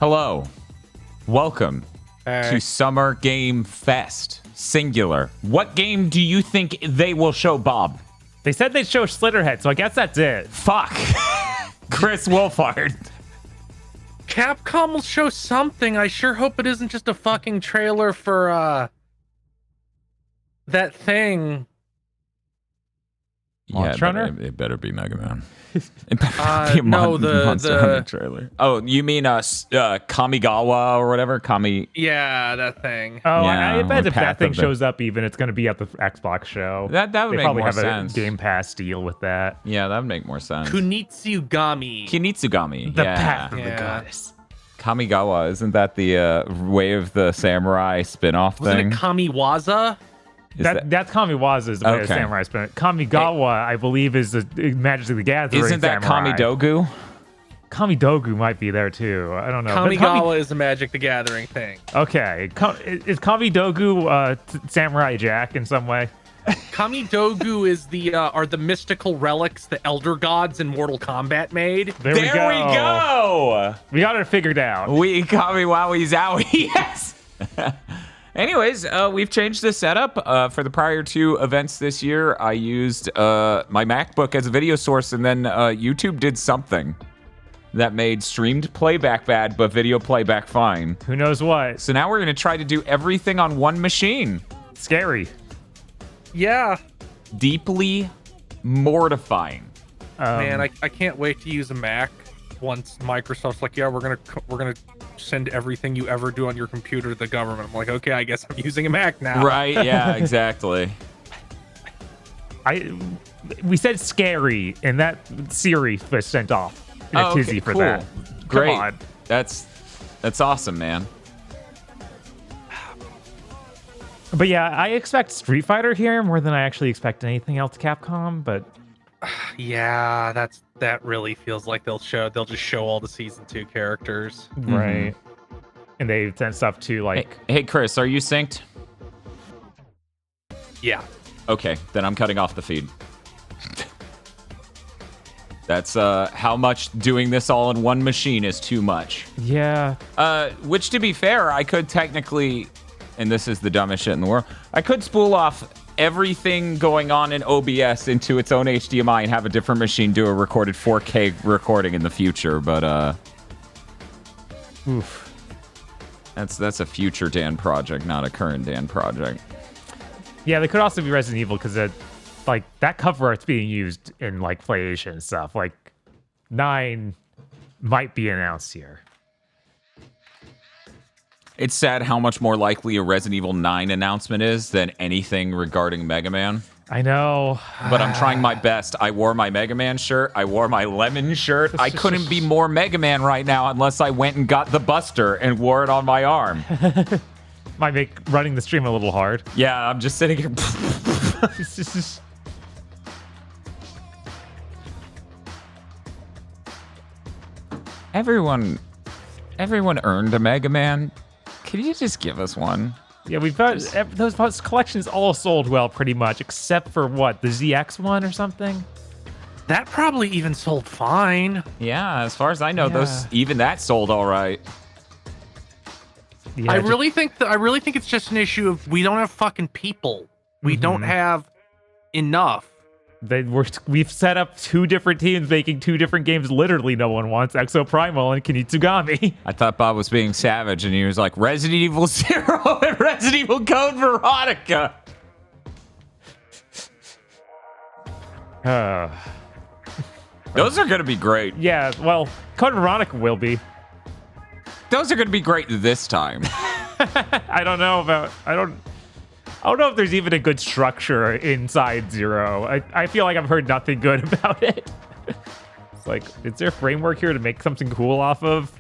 Hello. Welcome to Summer Game Fest. Singular. What game do you think they will show, Bob? They said they'd show Slitterhead, so I guess that's it. Fuck. Chris Wolfhard. Capcom will show something. I sure hope it isn't just a fucking trailer for that thing. Yeah, it better be Mega Man. It better be a Monster Hunter trailer. Oh, you mean Kamigawa or whatever? Yeah, that thing. Oh, Yeah, I bet if Path that thing of the- shows up even, it's going to be at the Xbox show. That would They make probably more have sense. a Game Pass deal with that. Yeah, that would make more sense. Kunitsugami. Kinitsugami. The yeah. Path of the Yeah. Goddess. Kamigawa, isn't that the Way of the Samurai spin-off Wasn't thing? it Kamiwaza? That's Kamiwaza is the way the Okay. samurai spin it. Kamigawa, I believe, is the Magic the Gathering. Isn't that samurai. Kamidogu? Kamidogu might be there too. I don't know. But Kamigawa is the Magic the Gathering thing. Okay. Is Kamidogu Samurai Jack in some way? Kamidogu is are the mystical relics the Elder Gods in Mortal Kombat made. There we go. We got it figured out. We Kami Wowie Zowie. Yes. Anyways, we've changed the setup. For the prior two events this year, I used my MacBook as a video source, and then YouTube did something that made streamed playback bad, but video playback fine. Who knows what? So now we're going to try to do everything on one machine. Scary. Yeah. Deeply mortifying. Man, I can't wait to use a Mac once Microsoft's like, yeah, we're gonna send everything you ever do on your computer to the government. I'm like, okay, I guess I'm using a Mac now. Right, yeah, exactly. We said scary, and that Siri was sent off in a tizzy for cool. that. Great. Come on. That's awesome, man. But yeah, I expect Street Fighter here more than I actually expect anything else Capcom, but Yeah, that really feels like they'll just show all the season 2 characters. right. And they sent stuff to like Hey, Chris, are you synced? Yeah. Okay, then I'm cutting off the feed. That's how much doing this all in one machine is too much. yeah. Which, to be fair, I could technically, and this is the dumbest shit in the world, I could spool off everything going on in OBS into its own HDMI and have a different machine do a recorded 4K recording in the future, but Oof. that's a future Dan project, not a current Dan project. Yeah, they could also be Resident Evil because like that cover art's being used in like PlayStation and stuff. Like 9 might be announced here. It's sad how much more likely a Resident Evil 9 announcement is than anything regarding Mega Man. I know. But I'm trying my best. I wore my Mega Man shirt. I wore my Lemon shirt. I couldn't be more Mega Man right now unless I went and got the Buster and wore it on my arm. Might make running the stream a little hard. Yeah, I'm just sitting here. Everyone earned a Mega Man. Can you just give us one? Yeah, we've got those collections all sold well pretty much, except for what, the ZX one or something? That probably even sold fine. Yeah, as far as I know, Yeah. even that sold all right. Yeah, I really think it's just an issue of we don't have fucking people. We don't have enough. we've set up 2 different teams making 2 different games literally no one wants, Exo Primal and Kinitsugami. I thought Bob was being savage, and he was like, Resident Evil 0 and Resident Evil Code Veronica. Those are going to be great. Yeah, well, Code Veronica will be. Those are going to be great this time. I don't know if there's even a good structure inside Zero. I feel like I've heard nothing good about it. It's like, is there a framework here to make something cool off of?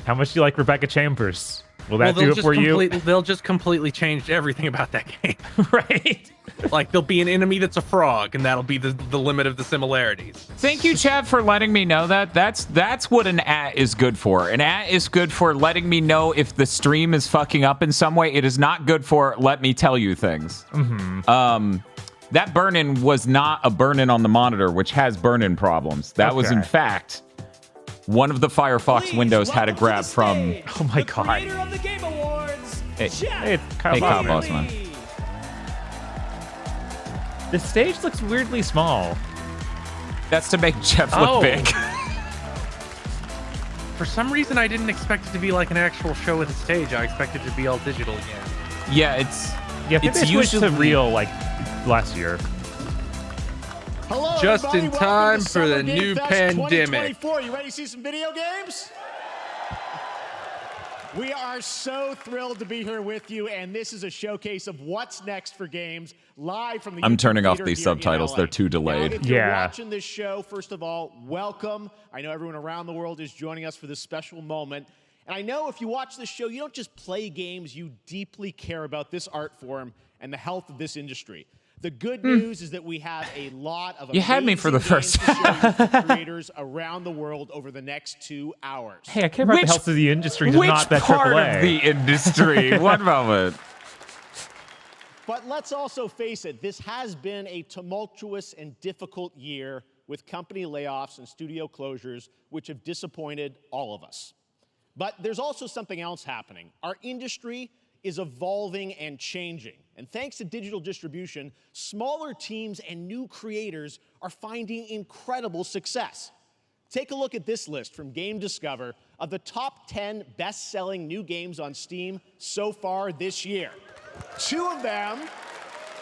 How much do you like Rebecca Chambers? Will that do it for you? They'll just completely change everything about that game. Right? Like, there'll be an enemy that's a frog, and that'll be the limit of the similarities. Thank you, Chad, for letting me know that. That's what an @ is good for. An @ is good for letting me know if the stream is fucking up in some way. It is not good for let me tell you things. That burn-in was not a burn-in on the monitor, which has burn-in problems. That was, in fact, one of the Firefox windows had a grab from. Oh my god. Creator of the Game Awards, Hey, Hey, it's Kyle hey, Kyle Bossman. Bossman. The stage looks weirdly small. That's to make Jeff look Oh. big. For some reason, I didn't expect it to be like an actual show with a stage. I expected it to be all digital again. Yeah, it's. Yeah, I think It's they switched to usually- real like last year. Hello, Just everybody. in Welcome time to for Summer the Game new Fest pandemic. 2024. You ready to see some video games? We are so thrilled to be here with you, and this is a showcase of what's next for games live from the. I'm YouTube turning off Theater these here in subtitles. LA. They're too delayed. Now, if you're Yeah. watching this show, first of all, welcome. I know everyone around the world is joining us for this special moment. And I know if you watch this show, you don't just play games, you deeply care about this art form and the health of this industry. The good news is that we have a lot of You had me for the amazing first- games to show you from creators around the world over the next 2 hours. Hey, I care about Which- the health of the industry, Which not that part AAA. of the industry? One moment. But let's also face it, this has been a tumultuous and difficult year with company layoffs and studio closures, which have disappointed all of us. But there's also something else happening. Our industry is evolving and changing. And thanks to digital distribution, smaller teams and new creators are finding incredible success. Take a look at this list from Game Discover of the top 10 best-selling new games on Steam so far this year. 2 of them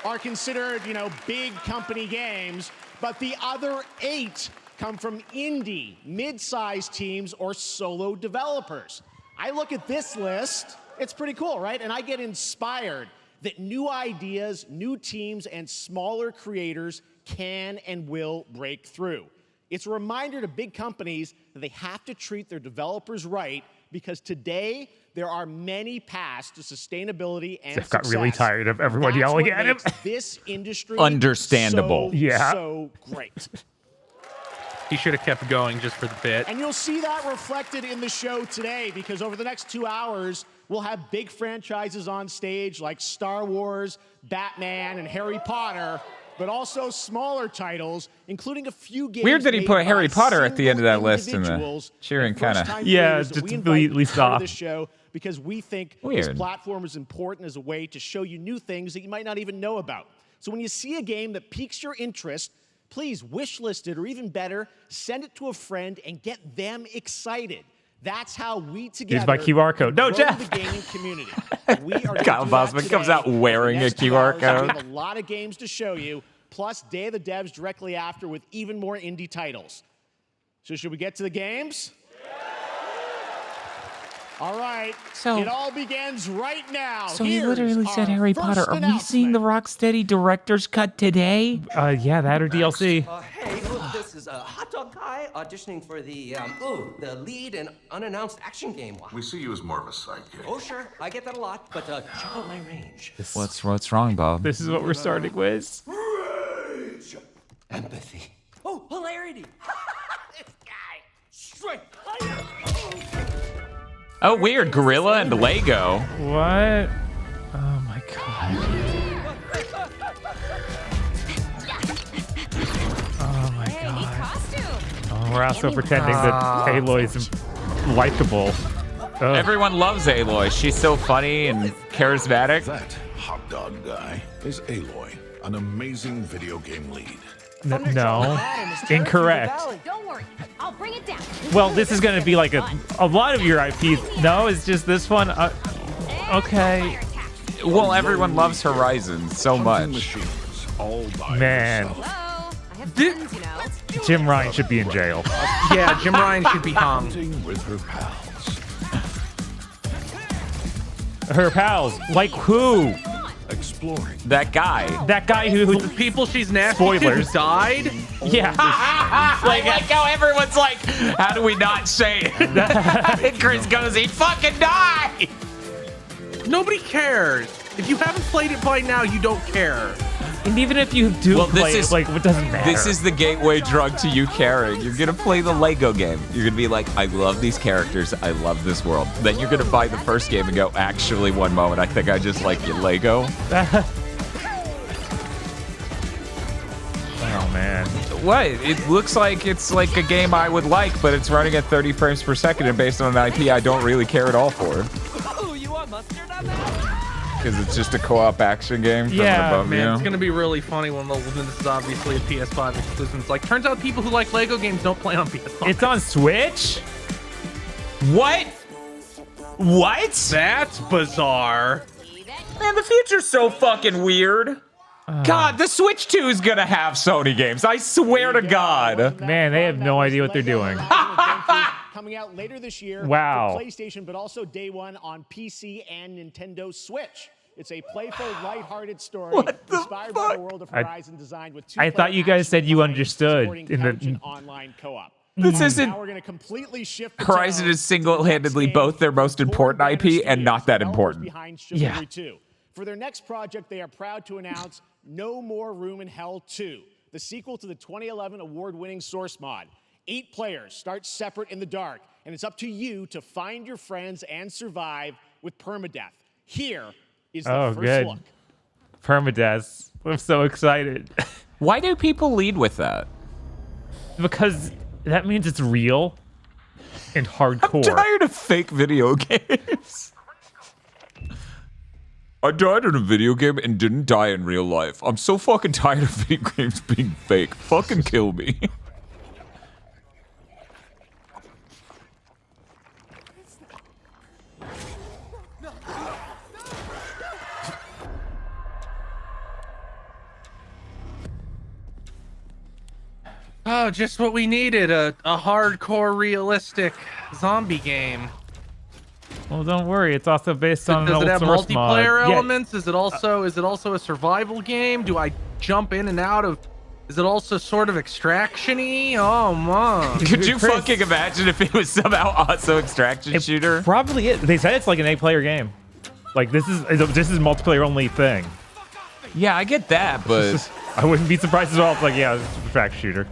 are considered, big company games, but the other 8 come from indie, mid-sized teams or solo developers. I look at this list, it's pretty cool, right? And I get inspired that new ideas, new teams, and smaller creators can and will break through. It's a reminder to big companies that they have to treat their developers right, because today there are many paths to sustainability and Jeff got really tired of everyone That's yelling what at him. makes This industry Understandable. so great. He should have kept going just for the bit. And you'll see that reflected in the show today, because over the next 2 hours, we'll have big franchises on stage like Star Wars, Batman, and Harry Potter, but also smaller titles, including a few games. Weird that he made put by Harry Potter at the end of that single list in the individuals cheering and kinda- first-time Yeah, creators that just we to invite really to be part of stop. this show, because we think Weird. this platform is important as a way to show you new things that you might not even know about. So when you see a game that piques your interest, please wishlist it, or even better, send it to a friend and get them excited. That's how we together my QR code. No, grow Jeff. the gaming community. We are gonna Kyle do that Bossman comes today. out wearing For the a next 2 QR hours, code. We have a lot of games to show you, plus Day of the Devs directly after with even more indie titles. So should we get to the games? All right. So- it all begins right now. So he Here's literally said our Harry first Potter. Are we seeing the Rocksteady director's cut today? Yeah, that or DLC. Hey, look, this is a hot dog guy auditioning for the lead in unannounced action game. Wow. We see you as more of a sidekick. Oh, sure, I get that a lot, but check out my range. What's wrong, Bob? This is what we're starting with. Rage, empathy, oh, hilarity. This guy, strength. Oh, weird. Gorilla and Lego. What? Oh my god. Oh my god. Oh, we're also pretending that Aloy's likable. Ugh. Everyone loves Aloy. She's so funny and charismatic. That hot dog guy is Aloy, an amazing video game lead. No, incorrect. Don't worry, I'll bring it down. Well, this is going to be like a lot of your IPs. No, it's just this one. Okay, Well, everyone loves Horizon so Hunting much. machines, all by man. themselves. Hello, I have friends, you know. Jim Ryan should be in jail. Yeah, Jim Ryan should be hung. Hunting with her pals. Her pals, like who? Exploring. That guy. That guy who The people she's nasty Spoilers. to died. yeah. I like how everyone's like, how do we not say it? And Chris goes, he fucking died. Nobody cares. If you haven't played it by now, you don't care. And even if you do Well, this play is- it, like, it doesn't matter. This is the gateway drug to you caring. You're gonna play the Lego game. You're gonna be like, I love these characters. I love this world. Then you're gonna buy the first game and go, actually, one moment, I think I just like you, Lego. Oh man. The What? It looks like it's like a game I would like, but it's running at 30 frames per second and based on an IP I don't really care at all for. Oh, you want mustard on that? Because it's just a co-op action game from above Man, you. it's gonna be really funny when this is obviously a PS5 exclusive. It's like, turns out people who like Lego games don't play on PS5. It's on Switch? What? What? That's bizarre. Man, the future's so fucking weird. God, the Switch 2 is gonna have Sony games. I swear to God. Man, they have no idea what they're doing. Coming out later this year Wow. for PlayStation, but also day one on PC and Nintendo Switch. It's a playful, lighthearted story inspired by the world of Horizon, designed with I thought you guys said you understood in the online co-op. This isn't. Now we're going to completely shift the Horizon tone is single-handedly to the next both their most game, important Born Banner IP and not that Studios, important. behind Chivalry 2. For their next project, they are proud to announce No More Room in Hell 2, the sequel to the 2011 award-winning Source mod. 8 players start separate in the dark, and it's up to you to find your friends and survive with permadeath. Here is the first look. Permadeath. I'm so excited. Why do people lead with that? Because that means it's real and hardcore. I'm tired of fake video games. I died in a video game and didn't die in real life. I'm so fucking tired of video games being fake. Fucking kill me. Oh, just what we needed, a hardcore, realistic zombie game. Well, don't worry. It's also based on Does an it have old source mod. multiplayer Yeah. elements? Is it also a survival game? Do I jump in and out of? Is it also sort of extraction-y? Oh man. Could you Chris. fucking imagine if it was somehow also extraction It shooter? probably is. They said it's like an 8-player game. Like this is multiplayer only thing. Yeah, I get that, but I wouldn't be surprised at all if like it's a track shooter.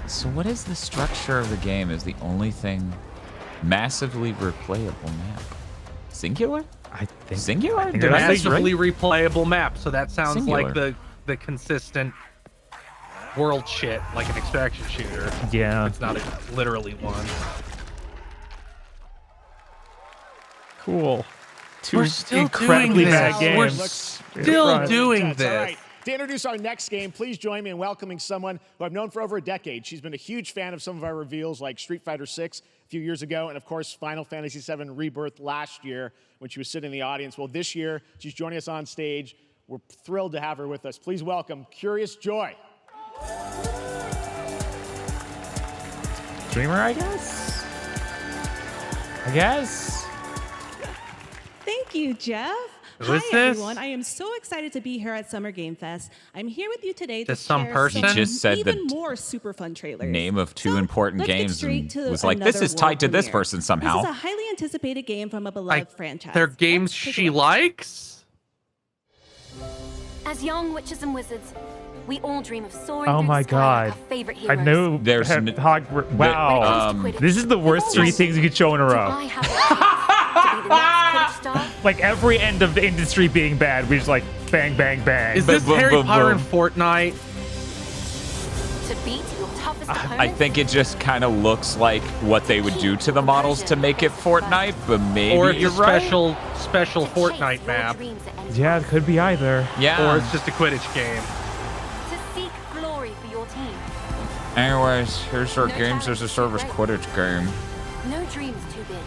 so what is the structure of the game? Is the only thing massively replayable map? Singular? I think Singular? think Did I that's say right? Massively replayable map, so that sounds Singular. like the consistent world shit, like an extraction shooter. Yeah. It's not literally one. Cool. Two We're still incredibly doing bad this. games. We're still Right. doing All this. right. To introduce our next game, please join me in welcoming someone who I've known for over a decade. She's been a huge fan of some of our reveals like Street Fighter 6 a few years ago, and of course Final Fantasy 7 Rebirth last year when she was sitting in the audience. Well, this year she's joining us on stage. We're thrilled to have her with us. Please welcome Curious Joy. Streamer, I guess. Thank you, Jeff. Who is Hi, this? everyone. I am so excited to be here at Summer Game Fest. I'm here with you today to This some share person? some He just said even the more super fun trailers. Name of two So, important let's get games straight and to was like, this another is tied to world this premiere. person somehow. This is a highly anticipated game from a beloved franchise. They're games Let's take a she look. likes? As young witches and wizards, we all dream of soaring Oh through my the sky like god. our favorite I heroes. know. There's Wow. When it comes to Quidditch, This is the worst we've three always things you could show in a do row. I have a chance to be the next Quidditch star? Like every end of the industry being bad, we just like bang, bang, bang. Is this boom, Harry boom, Potter boom. and Fortnite? To beat your toughest I opponent? think it just kind of looks like what they would do to the models to make it Fortnite, but maybe Or it's you're a right. special To chase Fortnite your map? dreams at any Yeah, it cost. could be either. Yeah. Or it's just a Quidditch game? To seek glory for your team. Anyways, here's our No games as a service challenge Quidditch game. No dream is too big.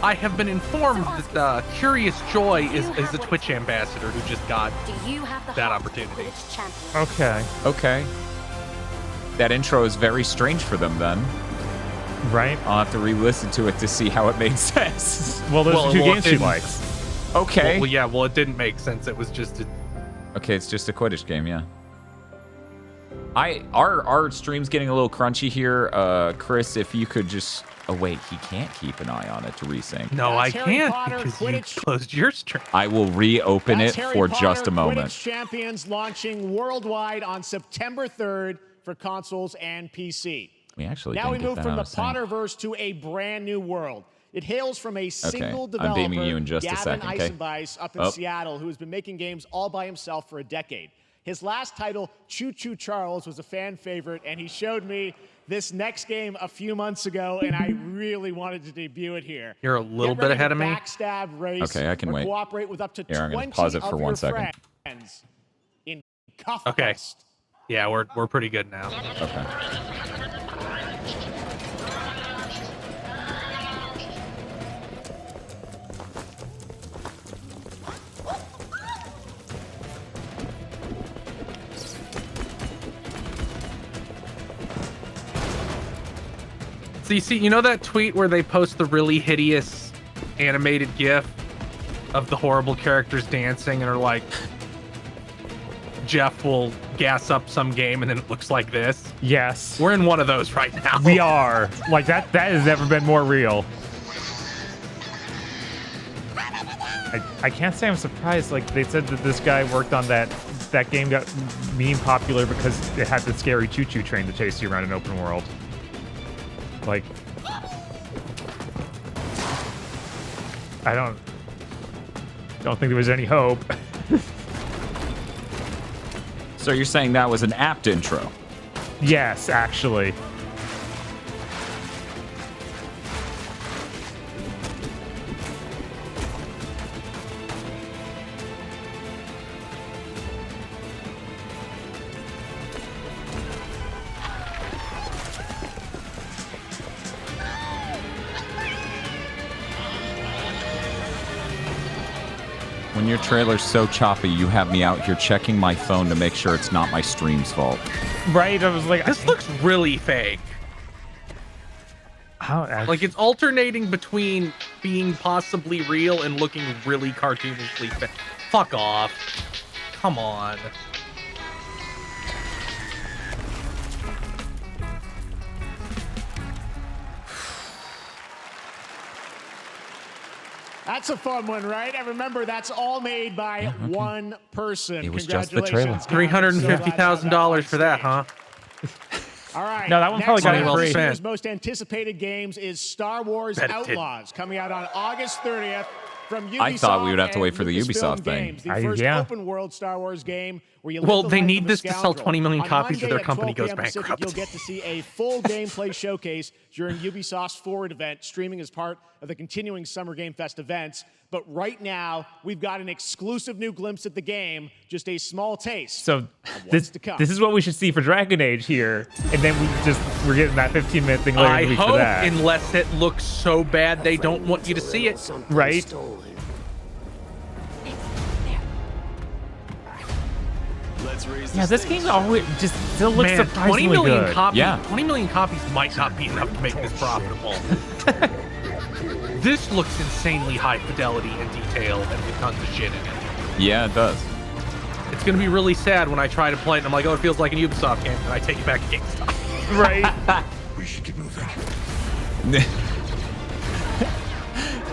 I have been informed that Curious Joy is a Twitch ambassador who just got Do you have the that heart of the opportunity. Quidditch champion? Okay. Okay. That intro is very strange for them then. Right? I'll have to re-listen to it to see how it made sense. Well, those are two games she it- likes. Okay. Well, yeah, well, it didn't make sense. It was just a... Okay, it's just a Quidditch game, yeah. Our stream's getting a little crunchy here. Chris, if you could just... Oh, wait, he can't keep an eye on it to resync. No, I That's Harry can't Potter, because you Quidditch. closed your stream. I will reopen That's it Harry for Potter just a moment. Quidditch Champions launching worldwide on September 3rd for consoles and PC. We actually Now we didn't get move that from out the of sync. Potterverse to a brand new world. It hails from a single I'm developer, beaming you in just a Gavin second, okay? Eisenbeis, up in Seattle, who has been making games all by himself for a decade. His last title, Choo Choo Charles, was a fan favorite, and he showed me this next game a few months ago, and I really wanted to debut it here. You're a little Get bit ready ahead to of me. Backstab, race, Okay, I can or wait. cooperate with up to Here, I'm 20 gonna pause it for of 1 your second. friends in Cuff Okay. Quest. Yeah, we're pretty good now. Okay. So you know that tweet where they post the really hideous animated GIF of the horrible characters dancing and are like, Jeff will gas up some game and then it looks like this? Yes. We're in one of those right now. We are. Like, that has never been more real. I can't say I'm surprised. Like, they said that this guy worked on that game got meme popular because it had the scary choo-choo train to chase you around an open world. Like, I don't think there was any hope. So you're saying that was an apt intro? Yes, actually. When your trailer's so choppy, you have me out here checking my phone to make sure it's not my stream's fault. Right? I was like, This looks really fake. Like it's alternating between being possibly real and looking really cartoonishly fake. Fuck off. Come on. That's a fun one, right? And remember, that's all made by one person. It was just the trailer. Congratulations, Kevin. $350,000 for that, huh? All right. No, that one probably got next it up, free. this year's most anticipated games is Star Wars Bet it did. Outlaws, coming out on August 30th from Ubisoft. I thought we would have to wait and for the Lucasfilm Ubisoft thing. Games, the first yeah. open world Star Wars game where you Well, live the they life need of a this to sell scoundrel. 20 million On copies or Monday their at company 12 goes p.m. Pacific, bankrupt. You'll get to see a full gameplay showcase during Ubisoft's Forward event, streaming as part of the continuing Summer Game Fest events. But right now, we've got an exclusive new glimpse at the game, just a small taste. So of what's this to come. this is what we should see for Dragon Age here, and then we're getting that 15-minute thing later I in the week for hope, that. unless it looks so bad they don't want you to see it. Right? Yeah, this game always just still looks Man, surprisingly 20 million good. copies. Yeah. 20 million copies might not be enough to make this profitable. This looks insanely high fidelity and detail and with tons of shit in it. Yeah, it does. It's gonna be really sad when I try to play it and I'm like, oh, it feels like a Ubisoft game, and I take it back to GameStop. Right? We should get moving.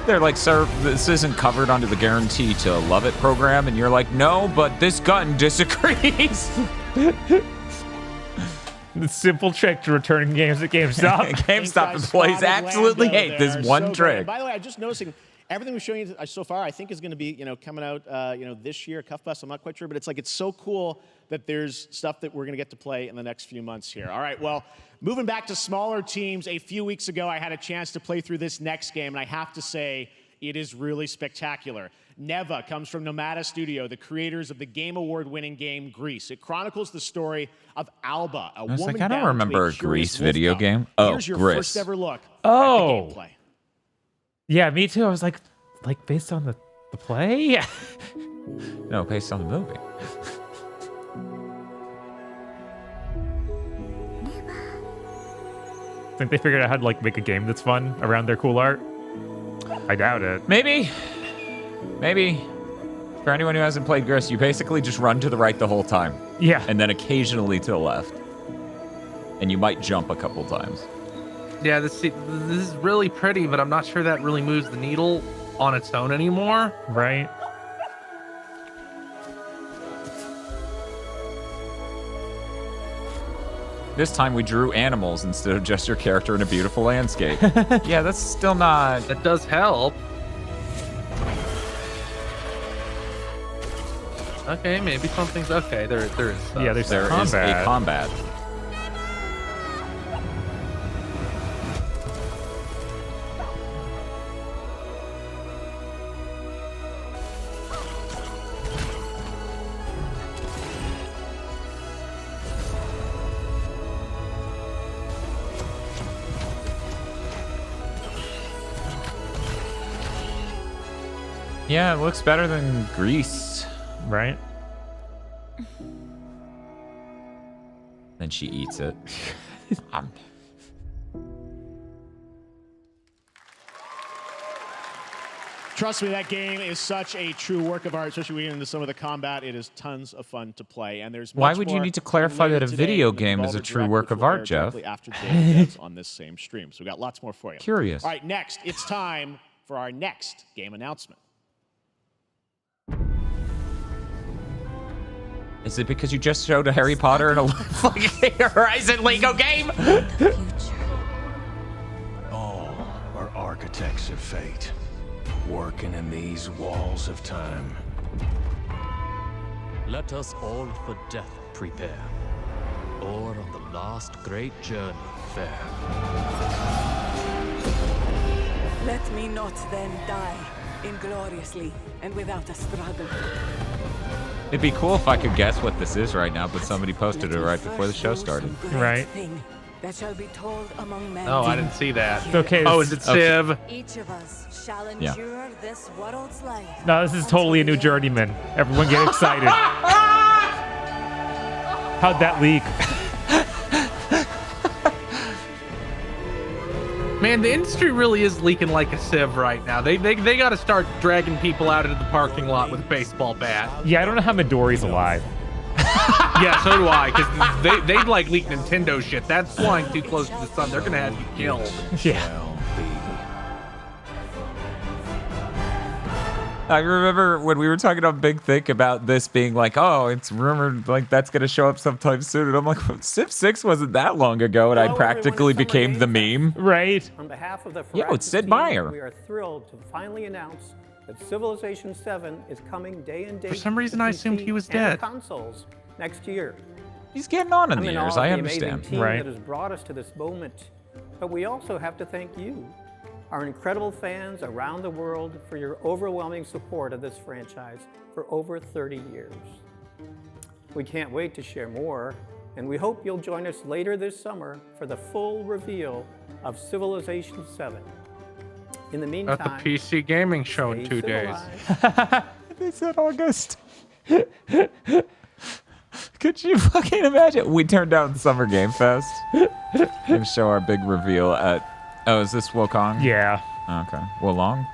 They're like, sir, this isn't covered under the guarantee to love it program. And you're like, no, but this gun disagrees. The simple trick to returning games at GameStop. GameStop Guys employees spotted absolutely Lando hate this there. one So great. trick. And by the way, I'm just noticing everything we've shown you so far, I think is going to be, coming out, this year, Cuff Bus. I'm not quite sure, but it's so cool that there's stuff that we're going to get to play in the next few months here. All right, well, moving back to smaller teams, a few weeks ago, I had a chance to play through this next game, and I have to say, it is really spectacular. Neva comes from Nomada Studio, the creators of the Game Award-winning game Grease. It chronicles the story of Alba, a was woman like, I don't bound to remember a curious Grease video wolf game. cub. Oh, Here's your Gris. first ever look Oh. at the gameplay. Yeah, me too. I was like based on the play? No, based on the movie. Think they figured out how to make a game that's fun around their cool art? I doubt it. Maybe. For anyone who hasn't played Gris, you basically just run to the right the whole time. Yeah. And then occasionally to the left. And you might jump a couple times. Yeah, this is really pretty, but I'm not sure that really moves the needle on its own anymore. Right? This time we drew animals instead of just your character in a beautiful landscape. Yeah, that's still not... That does help. Okay, maybe something's okay. There is. Yeah, there's There is combat. a combat. Yeah, it looks better than Greece. Right? Then she eats it. Trust me, that game is such a true work of art, especially when we get into some of the combat. It is tons of fun to play, and there's Why much would you more need to clarify later that a today video in the game is a Devolver true Direct, work which of will art, air Jeff? directly after Daily Devs on this same stream. So we got lots more for you. Curious. All right, next, it's time for our next game announcement. Is it because you just showed a Harry Potter and a fucking Horizon Lego game? All are architects of fate, working in these walls of time. Let us all for death prepare, or on the last great journey fare. Let me not then die ingloriously and without a struggle. It'd be cool if I could guess what this is right now, but somebody posted it right before the show started. Right. That shall be told among men. Oh, I didn't see that. It's okay. Oh, is it Civ? Each of us shall Yeah. endure this world's life. No, this is totally a new journeyman. Everyone get excited. How'd that leak? Man, the industry really is leaking like a sieve right now. They got to start dragging people out into the parking lot with a baseball bat. Yeah, I don't know how Midori's alive. Yeah, so do I, because they like leak Nintendo shit. That's flying too close to the sun. They're gonna have you killed. Yeah. I remember when we were talking on Big Thick about this being like, oh, it's rumored like that's going to show up sometime soon. And I'm like, Civ 6 wasn't that long ago, and I practically became the meme. Right. On behalf of the Yo, it's Sid team, Meier. we are thrilled to finally announce that Civilization 7 is coming day and date. For some reason, to I assumed PC he was and dead. consoles next year. He's getting on in I'm the in awe years. of I the understand. amazing team Right. that has brought us to this moment, but we also have to thank you, our incredible fans around the world, for your overwhelming support of this franchise for over 30 years. We can't wait to share more, and we hope you'll join us later this summer for the full reveal of Civilization 7. In the meantime, At the PC gaming show in stay 2 days. civilized. They said August. Could you fucking imagine? We turned down Summer Game Fest and show our big reveal at. Oh, is this Wukong? Yeah. Okay. Wulong?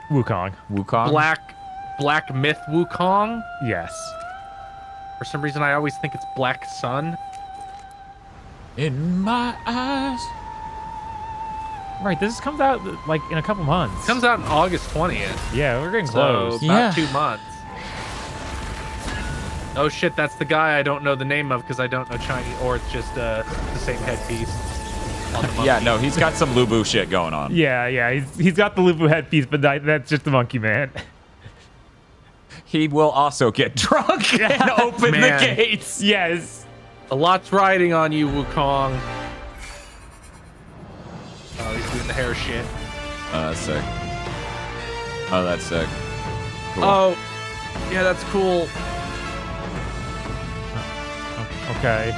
Wukong. Wukong? Black Myth Wukong. Yes. For some reason, I always think it's Black Sun. In my eyes. Right, this comes out like in a couple months. Comes out on August 20th. Yeah, we're getting So close. about 2 months. Oh shit, that's the guy I don't know the name of because I don't know Chinese, or it's just the same headpiece. On the Yeah, monkey. no, he's got some Lubu shit going on. Yeah, he's got the Lubu headpiece, but that's just the monkey man. He will also get drunk and open the Man. gates. Yes. A lot's riding on you, Wukong. Oh, he's doing the hair shit. Oh, that's sick. Oh, that's sick. Cool. Oh, yeah, that's cool. Okay.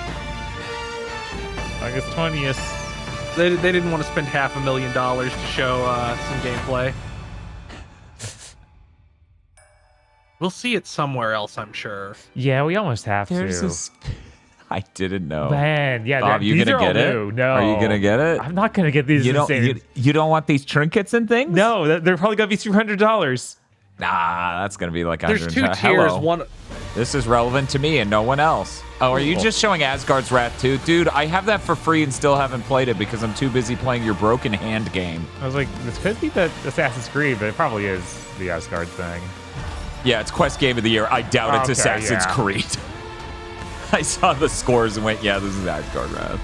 August 20th. They didn't want to spend $500,000 to show some gameplay. We'll see it somewhere else, I'm sure. Yeah, we almost have There's to. this. I didn't know. Man, yeah. Bob, you these gonna are all get it? new. No. Are you gonna get it? I'm not gonna get these. You don't. insane- You don't want these trinkets and things? No, they're probably gonna be $200. Nah, that's gonna be like. There's 2 $100. tiers. Hello. One. This is relevant to me and no one else. Oh, are you just showing Asgard's Wrath too? Dude, I have that for free and still haven't played it because I'm too busy playing your broken hand game. I was like, this could be the Assassin's Creed, but it probably is the Asgard thing. Yeah, it's Quest Game of the Year. I doubt it's Okay, Assassin's yeah. Creed. I saw the scores and went, yeah, this is Asgard Wrath.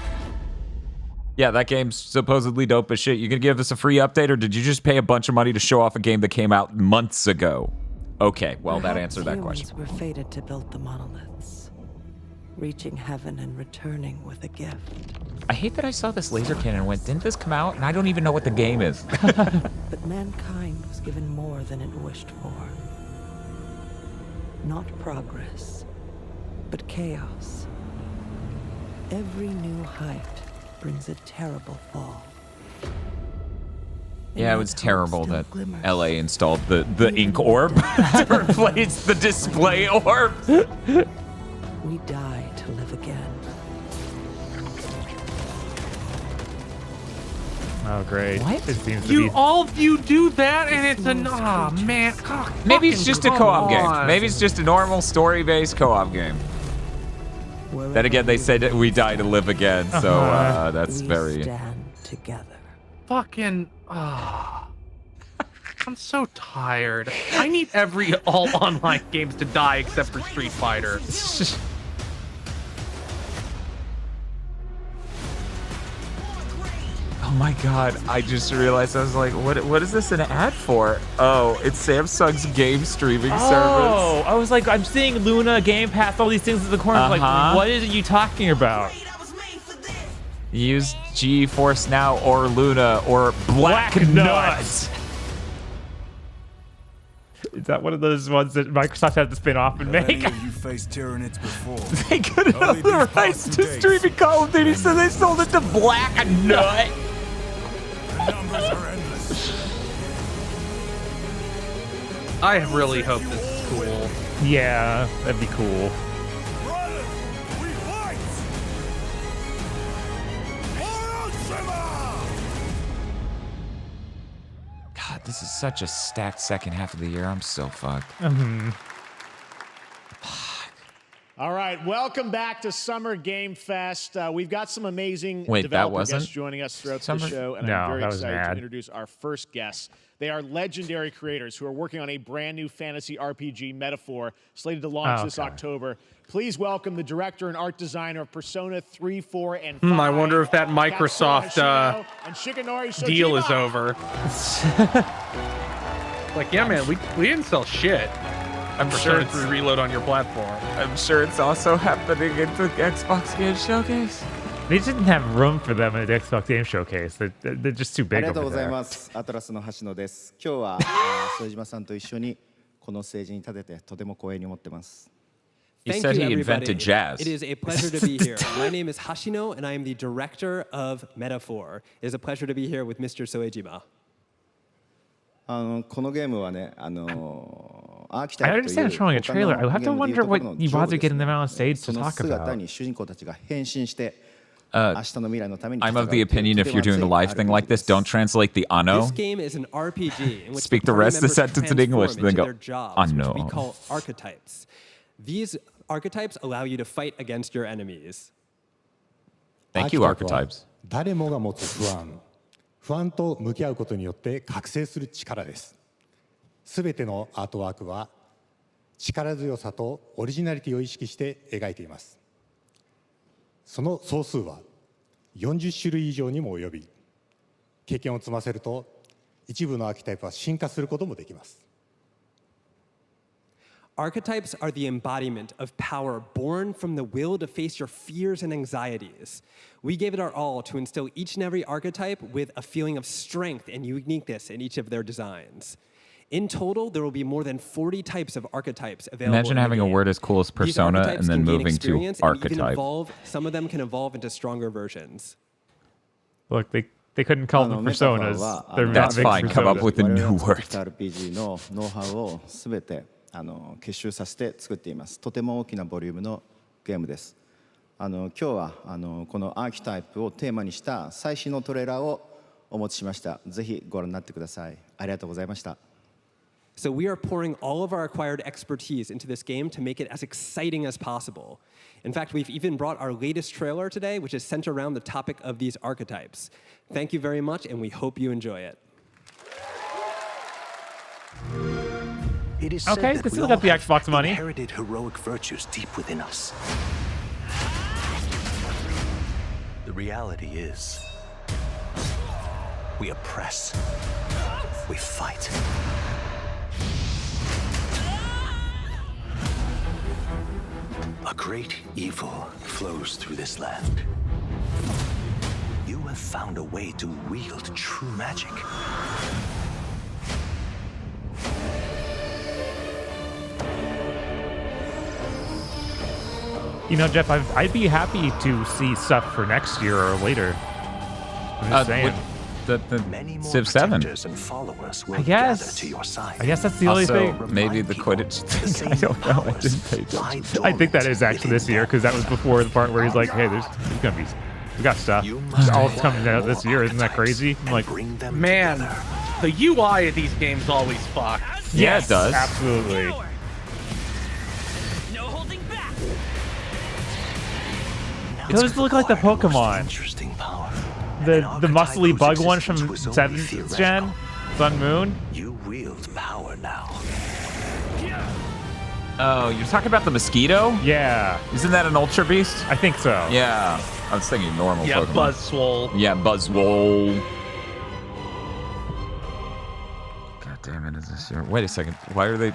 Yeah, that game's supposedly dope as shit. You gonna give us a free update, or did you just pay a bunch of money to show off a game that came out months ago? Okay, well, that answered that question. We're fated to build the monoliths, reaching heaven and returning with a gift. I hate that I saw this laser cannon and went, didn't this come out? And I don't even know what the game is. But mankind was given more than it wished for. Not progress, but chaos. Every new height brings a terrible fall. Yeah, it was terrible that LA installed the ink orb to replace the display orb. We die to live again. Oh, great. What? It seems to be... All of you do that, and it's a man. God, Maybe it's just a co-op game. on. Maybe it's just a normal story-based co-op game. Then again, they said we die to live again, so that's we very... stand together. Fucking. I'm so tired. I need all online games to die except for Street Fighter. Oh my god, I just realized, I was like, what is this an ad for? Oh, it's Samsung's game streaming service. Oh, I was like, I'm seeing Luna, Game Pass, all these things in the corner. I'm like, what is it you talking about? Use GeForce Now or Luna or Black Nuts. Is that one of those ones that Microsoft had to spin off and make? You faced Tyranids before. They couldn't have the rights to streaming Call of Duty, so they sold it to Black Nut. The numbers are endless. I really hope this is cool. Yeah, that'd be cool. Brothers, we fight! God, this is such a stacked second half of the year. I'm so fucked. All right, welcome back to Summer Game Fest. We've got some amazing Wait, that developer wasn't guests joining us throughout Summer? the show, and No, I'm very that was excited mad. to introduce our first guests. They are legendary creators who are working on a brand new fantasy RPG, Metaphor, slated to launch this October. Please welcome the director and art designer of Persona 3, 4, and 5. I wonder if that Microsoft deal is over. Like, yeah, man, we didn't sell shit. I'm sure Persona it's 3 Reload on your platform. I'm sure it's also happening in the Xbox Game Showcase. They just didn't have room for them at the Xbox Game Showcase. They're just too big over there. ありがとうございます。アトラスの橋野です。今日は副島さんと一緒にこのステージに立ててとても光栄に思ってます。 He said he invented jazz. It is a pleasure to be here. My name is Hashino, and I am the director of Metaphor. It is a pleasure to be here with Mr. Soejima. このゲームはね、I understand showing a trailer. I have to wonder what you bother getting them out on stage to talk about. に主人公たちが変身して。明日の未来のために I'm of the opinion if you're doing a live thing like this, don't translate the ano. This game is an RPG in which Speak the rest of the party sentence in members English, then transform go, into their jobs, ano. which we call archetypes. These archetypes allow you to fight against your enemies. Thank you, archetypes. 誰もが持つ不安と向き合うことによって覚醒する力です。すべてのアートワークは力強さとオリジナリティを意識して描いています。その総数は40種類以上にも及び、経験を積ませると一部のアーキタイプは進化することもできます。Archetypes are the embodiment of power born from the will to face your fears and anxieties. We gave it our all to instill each and every archetype with a feeling of strength and uniqueness in each of their designs. In total, there will be more than 40 types of archetypes available. Imagine having a word as cool as persona and then moving to archetype. Some of them can evolve into stronger versions. Look, they couldn't call them personas. That's fine. Come up with a new word. RPG のノウハウをすべて結集させて作っています。とても大きなボリュームのゲームです。今日はこのアーキタイプをテーマにした最新のトレーラーをお持ちしました。ぜひご覧になってください。ありがとうございました。So we are pouring all of our acquired expertise into this game to make it as exciting as possible. In fact, we've even brought our latest trailer today, which is centered around the topic of these archetypes. Thank you very much, and we hope you enjoy it. Okay, this still got the Xbox money. Inherited heroic virtues deep within us. The reality is, We oppress. We fight. A great evil flows through this land. You have found a way to wield true magic. You know, Jeff, I'd be happy to see stuff for next year or later. I'm just saying. The Civ 7. And followers will I guess. gather to your side. I guess that's the only Also, thing. maybe the Quidditch thing. I don't know. I didn't pay attention. I think that is actually this year because that was before the part where he's like, "Hey, there's gonna be, we got stuff. All it's coming out this year. Isn't that crazy?" I'm like, Man, the UI of these games always fuck. Yeah, it does. Absolutely. Those look like the Pokemon. Interesting power. The muscly bug ones from 7th gen, Sun Moon. You wield power now. Oh, you're talking about the mosquito? Yeah. Isn't that an Ultra Beast? I think so. Yeah. I was thinking normal Yeah, Pokemon. Buzzwole. Yeah, Buzzwole. God damn it, is this year? Wait a second. Why are they...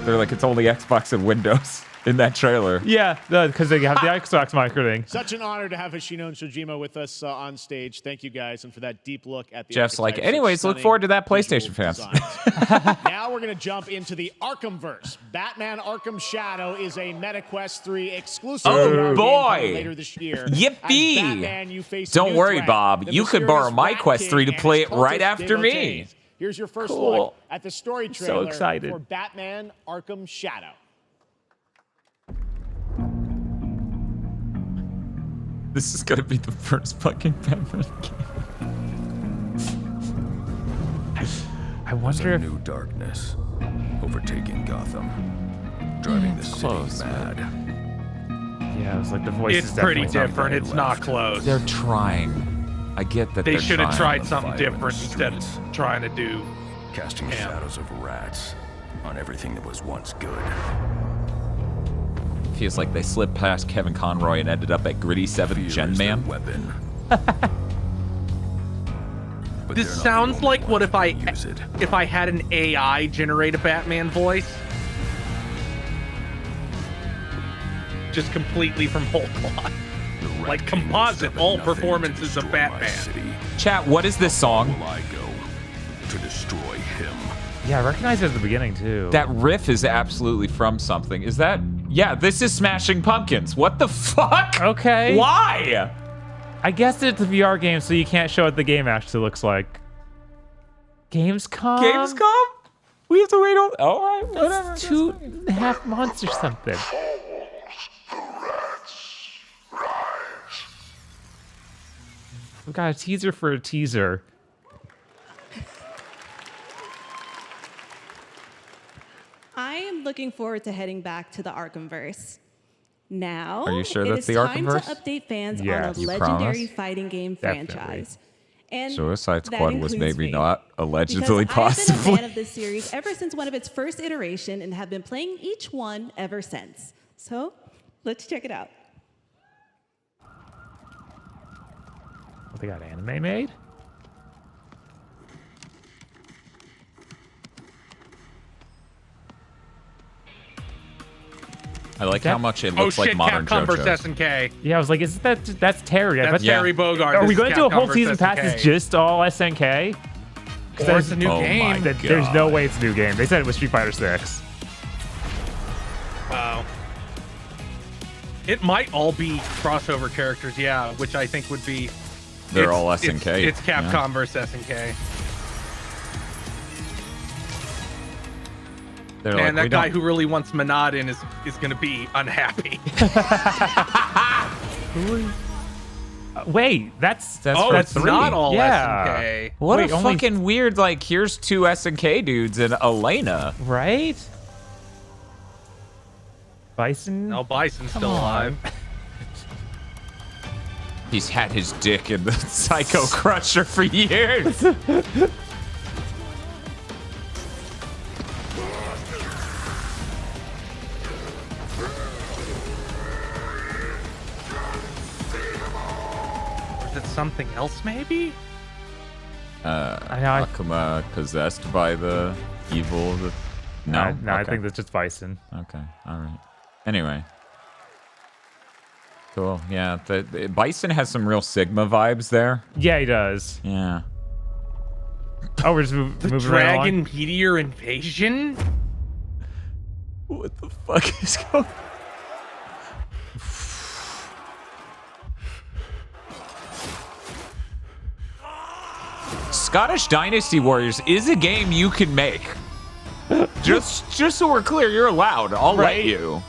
They're like, it's only Xbox and Windows in that trailer. Yeah, because they have the Xbox micro thing. Such an honor to have Hoshino and Shojima with us on stage. Thank you guys, and for that deep look at the Jeff's like, archetypes of anyways, look stunning forward to that visual PlayStation fans. designs. Now we're going to jump into the Arkhamverse. Batman Arkham Shadow is a MetaQuest 3 exclusive Oh, VR game boy. coming later this year. Yippee! As Batman, you face a Don't new worry, threat, Bob. the You could borrow mysterious my Rat Quest 3 to King play and it right his after cultist me. devotees. Here's your first Cool. look at the story So trailer excited. for Batman Arkham Shadow. This is going to be the first fucking Batman game. I wonder if... new darkness overtaking Gotham, driving the close, city mad. Yeah, it was like the voice It's is pretty definitely different. It's not close. They're trying. I get that They they're should have trying. tried something different instead of trying to do. Casting shadows of rats on everything that was once good. Feels like they slipped past Kevin Conroy and ended up at Gritty 7th Gen Man. Weapon. This sounds like what if I had an AI generate a Batman voice, just completely from whole cloth, like composite all performances of Batman. Chat, what is this song? I go to destroy him. Yeah, I recognize it at the beginning, too. That riff is absolutely from something. Is that... Yeah, this is Smashing Pumpkins. What the fuck? Okay. Why? I guess it's a VR game, so you can't show what the game actually looks like. Gamescom? Gamescom? We have to wait all... All right, whatever. That's 2.5 months or something. We've got a teaser for a teaser. I am looking forward to heading back to the Arkhamverse. Now, Are you sure it that's is the time Arkhamverse? to update fans Yes. on a You legendary promise? fighting game Definitely. franchise. And Suicide that Squad was includes maybe me. not allegedly Because I've been a possible. fan of this series ever since one of its first iteration and have been playing each one ever since. So, let's check it out. Oh, they got anime made? I like how much it Oh looks like shit, modern Capcom versus JoJo's. SNK. Yeah, I was like, is that's Terry? That's Terry Bogard. Are This we is going to do a Capcom whole versus season pass SNK. that's just all SNK? Or it's a new Oh my game. God. There's no way it's a new game. They said it was Street Fighter 6. Wow. It might all be crossover characters, yeah, which I think would be. They're it's- all SNK. It's Capcom yeah. versus SNK. They're And like, we that guy don't- who really wants Manad in is going to be unhappy. Wait, that's Oh, that's it's not all yeah. SNK. What Wait, a only- fucking weird, like, here's 2 SNK dudes and Elena. Right? Bison? No, Bison's Come still on. alive. He's had his dick in the Psycho Crusher for years. Or is it something else, maybe? Akuma possessed by the evil? No? No, I Okay. think that's just Bison. Okay, all right. Anyway. Cool, yeah. The Bison has some real Sigma vibes there. Yeah, he does. Yeah. Oh, we're just The moving right dragon along? meteor invasion? What the fuck is going on? Scottish Dynasty Warriors is a game you can make. Just so we're clear, you're allowed. I'll let you.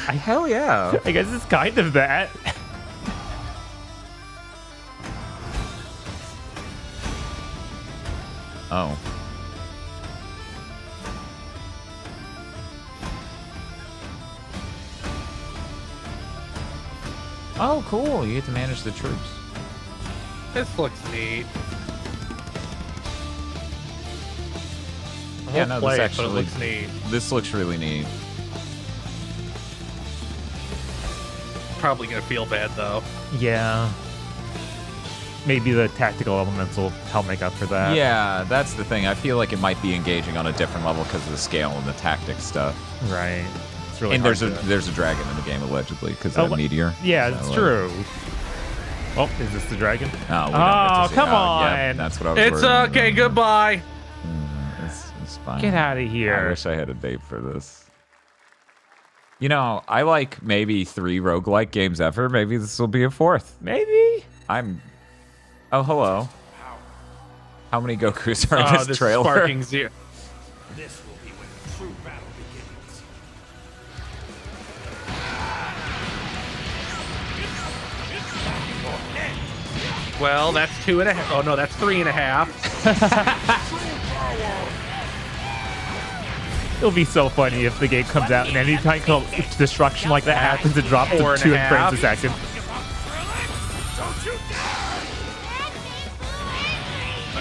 Hell yeah. I guess it's kind of that. Oh. Oh, cool. You get to manage the troops. This looks neat. Yeah, no, play this it, actually but it looks neat. This looks really neat. Probably gonna feel bad though. Yeah. Maybe the tactical elements will help make up for that. Yeah, that's the thing. I feel like it might be engaging on a different level because of the scale and the tactics stuff. Right. It's really and hard there's a dragon in the game allegedly because Oh, of that meteor. Yeah, So, it's true. Oh, is this the dragon? Oh, we don't get to see- come oh, on. Yeah, that's what I was It's worried okay, goodbye. It's fine. Get outta I here. wish I had a date for this. You know, I like maybe 3 roguelike games ever. Maybe this will be a 4th. Maybe. Oh, hello. How many Gokus are in this This trailer? Sparking Zero. This will be when the true battle begins. Well, that's 2.5. Oh no, that's 3.5. It'll be so funny if the game comes out and any kind of destruction like that happens, it drops to 4.5. 2 frames a second. Don't you dare!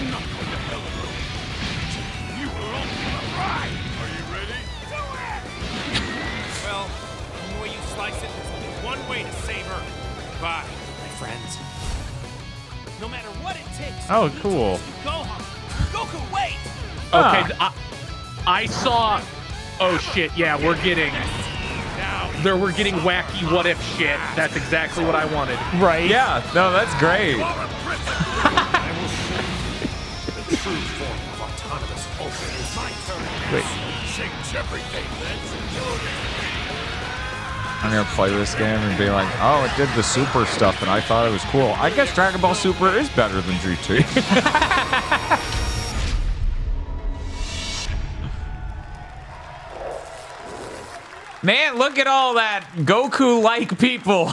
Enough with the hell of a You will only ride! Are you ready? Do it! Well, the way you slice it, there's only one way to save her. Bye, my friends. No matter what it takes. Oh, cool. Goku, wait! Okay, I saw. Oh shit! Yeah, we're getting wacky what if shit. That's exactly what I wanted. Right? Yeah. No, that's great. I will show you the true form of autonomous ultimate. It's my turn. Wait. Change everything. I'm gonna play this game and be like, oh, it did the super stuff and I thought it was cool. I guess Dragon Ball Super is better than GT. Man, look at all that Goku-like people.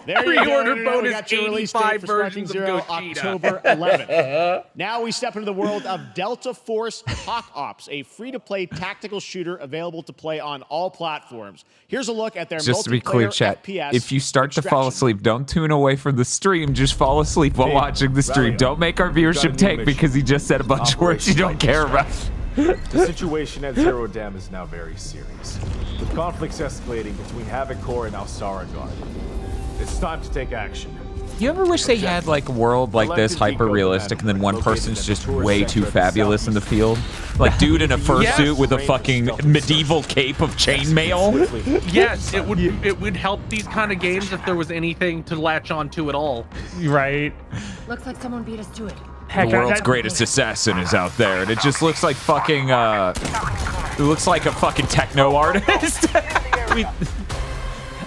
There you go. Pre-order We bonus got your release 85 date for Sparking versions of Zero, Gogeta. October 11th. Now we step into the world of Delta Force Hawk Ops, a free-to-play tactical shooter available to play on all platforms. Here's a look at their Just to be clear, multiplayer chat, FPS if you start to fall extraction. asleep, don't tune away from the stream. Just fall asleep while Hey, watching the stream. rally up. Don't make our We've got a viewership new tank mission. because he just said a bunch of words you Operation don't care about. The situation at Zero Dam is now very serious, with conflicts escalating between Havoc Corps and Alsara Guard. It's time to take action. You ever wish they had like a world like this, hyper realistic, and then one person's just way too fabulous in the field? Like dude in a fursuit with a fucking medieval cape of chainmail? Yes, it would help these kind of games if there was anything to latch onto at all. Right. Looks like someone beat us to it. The world's greatest assassin is out there, and it just looks like fucking, it looks like a fucking techno artist.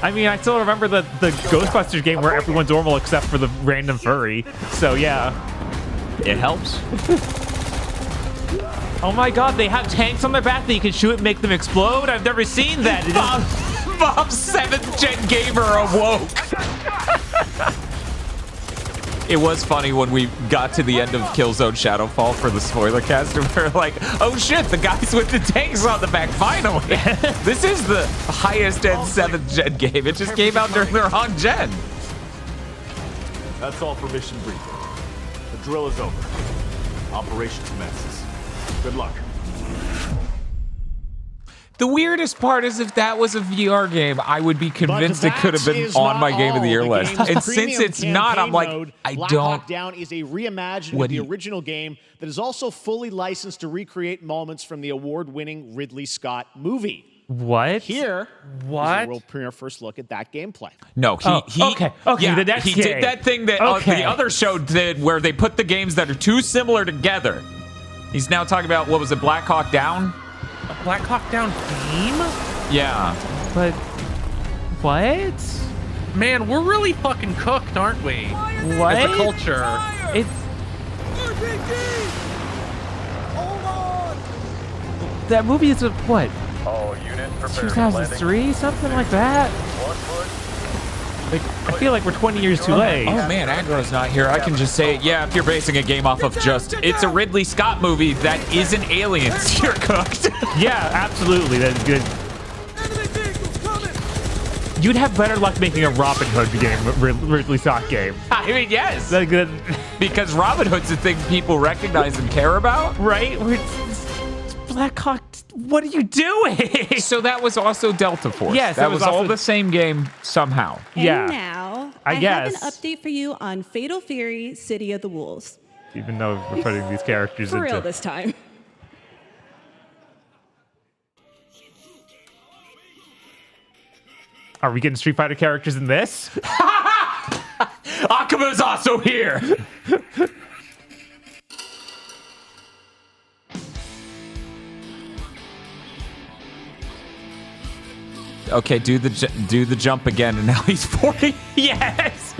I mean, I still remember the Ghostbusters game where everyone's normal except for the random furry. So, yeah. It helps. Oh my god, they have tanks on their back that you can shoot and make them explode? I've never seen that. Bob's 7th gen gamer awoke. It was funny when we got to the end of Killzone Shadowfall for the spoiler cast, and we were like, oh shit, the guys with the tanks on the back, finally. This is the highest end 7th gen game. It just came out during the wrong gen. That's all for mission briefing. The drill is over. Operation commences. Good luck. The weirdest part is if that was a VR game, I would be convinced it could have been on my Game of the Year list. And since it's not, I'm like, I Black don't. Hawk Down is a reimagining of the original game that is also fully licensed to recreate moments from the award-winning Ridley Scott movie. What? Here is a world premiere first look at that gameplay. No, okay, yeah, the next he game. did that thing that the other show did where they put the games that are too similar together. He's now talking about, what was it, Black Hawk Down? A Black Hawk Down game? Yeah. But what? Man, we're really fucking cooked, aren't we? What? As a culture. It's that movie is what? All units prepare 2003, something like that. Like, I feel like we're 20 years too late. Oh man, Agro's not here. I can just say, yeah, if you're basing a game off of just, it's a Ridley Scott movie that isn't Aliens, you're cooked. Yeah, absolutely. That's good. You'd have better luck making a Robin Hood game, Ridley Scott game. I mean, yes. That's good. Because Robin Hood's a thing people recognize and care about. Right? It's Black Hawk. What are you doing? So that was also Delta Force. Yes, that it was was all also the same game somehow. And Yeah. now, I have guess. an update for you on Fatal Fury: City of the Wolves. Even though we're putting these characters For into real this time. Are we getting Street Fighter characters in this? Akuma's also here. Okay, do the jump again, and now he's 40. Yes.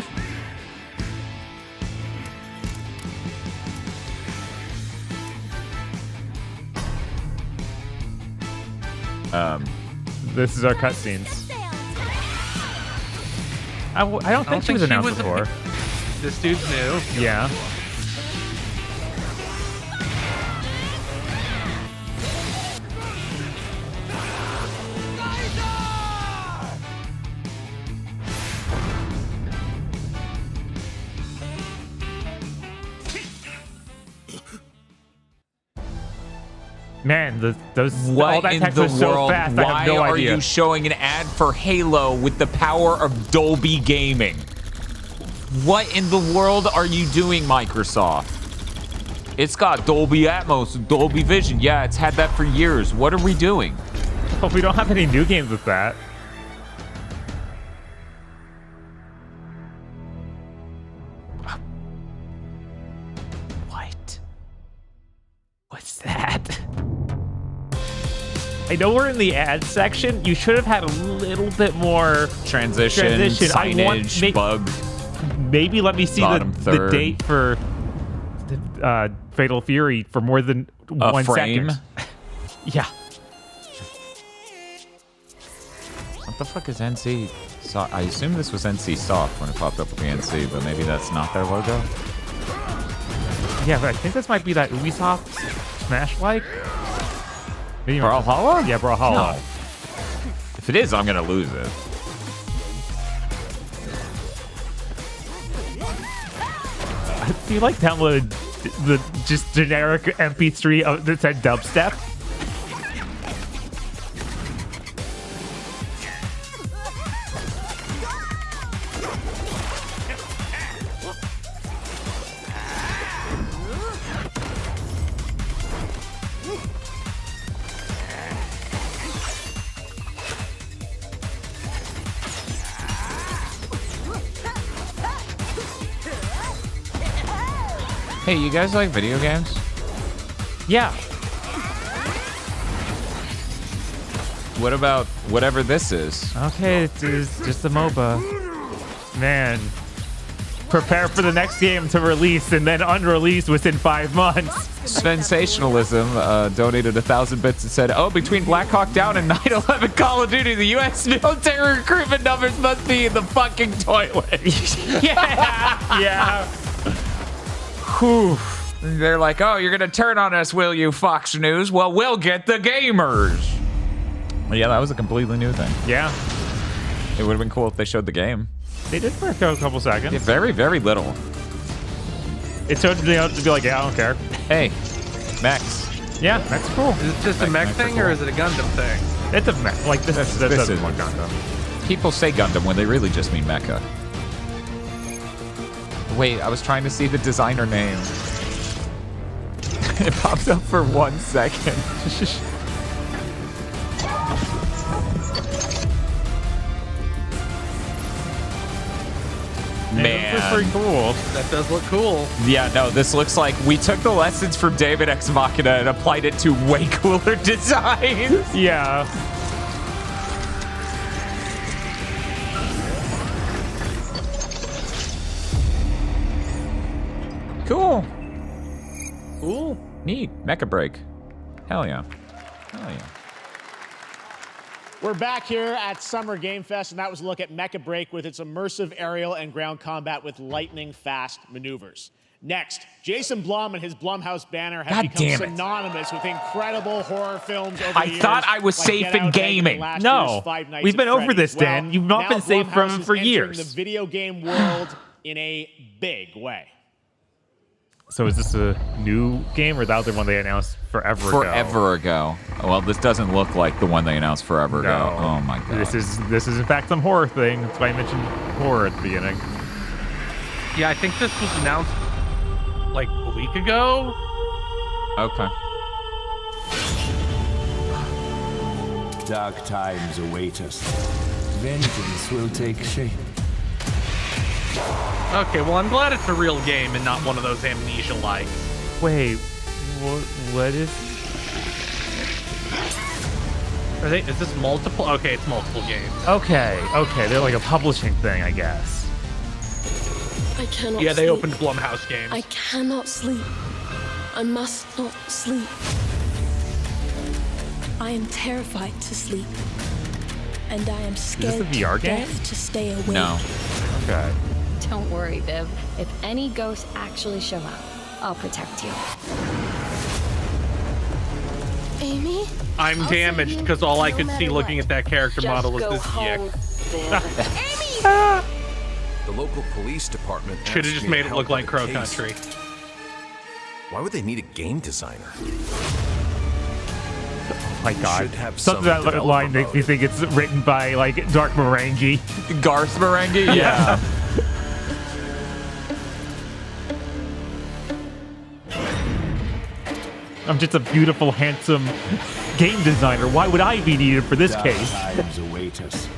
This is our cutscenes. I don't think she was announced before. This dude's new. Yeah. Man, those What all that in text the was so world? fast. I Why have no are idea. you showing an ad for Halo with the power of Dolby Gaming? What in the world are you doing, Microsoft? It's got Dolby Atmos, Dolby Vision. Yeah, it's had that for years. What are we doing? Hope we don't have any new games with that. What? What's that? I know we're in the ad section. You should have had a little bit more Transition. Signage, bug. Maybe let me see the date for Fatal Fury for more than A 1 frame? second. Yeah. What the fuck is NC? I assume this was NC Soft when it popped up with the NC, but maybe that's not their logo. Yeah, but I think this might be that Ubisoft Smash-like. Brawlhalla? Yeah, Brawlhalla. No. If it is, I'm gonna lose it. I feel like downloaded the just generic MP3 that said dubstep. Hey, you guys like video games? Yeah. What about whatever this is? Okay, it's just a MOBA. Man. Prepare for the next game to release and then unrelease within 5 months. Sensationalism donated 1,000 bits and said, "Oh, between Black Hawk Down and 9/11 Call of Duty, the U.S. military recruitment numbers must be in the fucking toilet." Yeah. Whew. They're like, "Oh, you're gonna turn on us, will you, Fox News? Well, we'll get the gamers." Yeah, that was a completely new thing. Yeah. It would have been cool if they showed the game. They did for a couple seconds. Yeah, very, very little. It showed me out to be like, yeah, I don't care. Hey, mechs. Yeah, that's cool. Is it just a mech thing or is it a Gundam thing? It's a mech. Like this doesn't is look Gundam. People say Gundam when they really just mean mecha. Wait, I was trying to see the designer name. It pops up for 1 second. Man, this is pretty cool. That does look cool. Yeah, no, this looks like we took the lessons from David Ex Machina and applied it to way cooler designs. Yeah. Cool. Cool. Neat. Mecha Break. Hell yeah. Hell yeah. We're back here at Summer Game Fest, and that was a look at Mecha Break with its immersive aerial and ground combat with lightning-fast maneuvers. Next, Jason Blum and his Blumhouse banner have become synonymous with incredible horror films over the years. I thought I was like safe Get in Out, gaming. last No, year's Five Nights we've at been over Freddy's. this, Dan. You've not now been safe from Blumhouse him is for entering years. the video game world in a big way. So is this a new game or that was the one they announced forever ago? Forever ago. Well, this doesn't look like the one they announced forever ago. Oh my god. This is in fact some horror thing. That's why I mentioned horror at the beginning. Yeah, I think this was announced like a week ago. Okay. Dark times await us. Vengeance will take shape. Okay, well, I'm glad it's a real game and not one of those Amnesia-like. Wait, what is? Is this multiple? Okay, it's multiple games. Okay, they're like a publishing thing, I guess. I cannot Yeah, they sleep. opened Blumhouse games. I cannot sleep. I must not sleep. I am terrified to sleep. And I am scared this a VR to game? death to stay awake. No. Okay. Don't worry, Viv. If any ghosts actually show up, I'll protect you. Amy? I'm damaged because all I could see looking at that character model was this yick. The local police department Should have just made it look like Crow Country. Why would they need a game designer? My God, should have something some that line makes me think it's written by like Dark Merengue. Garth Merengue? Yeah. I'm just a beautiful, handsome game designer. Why would I be needed for this Dark case? times await us.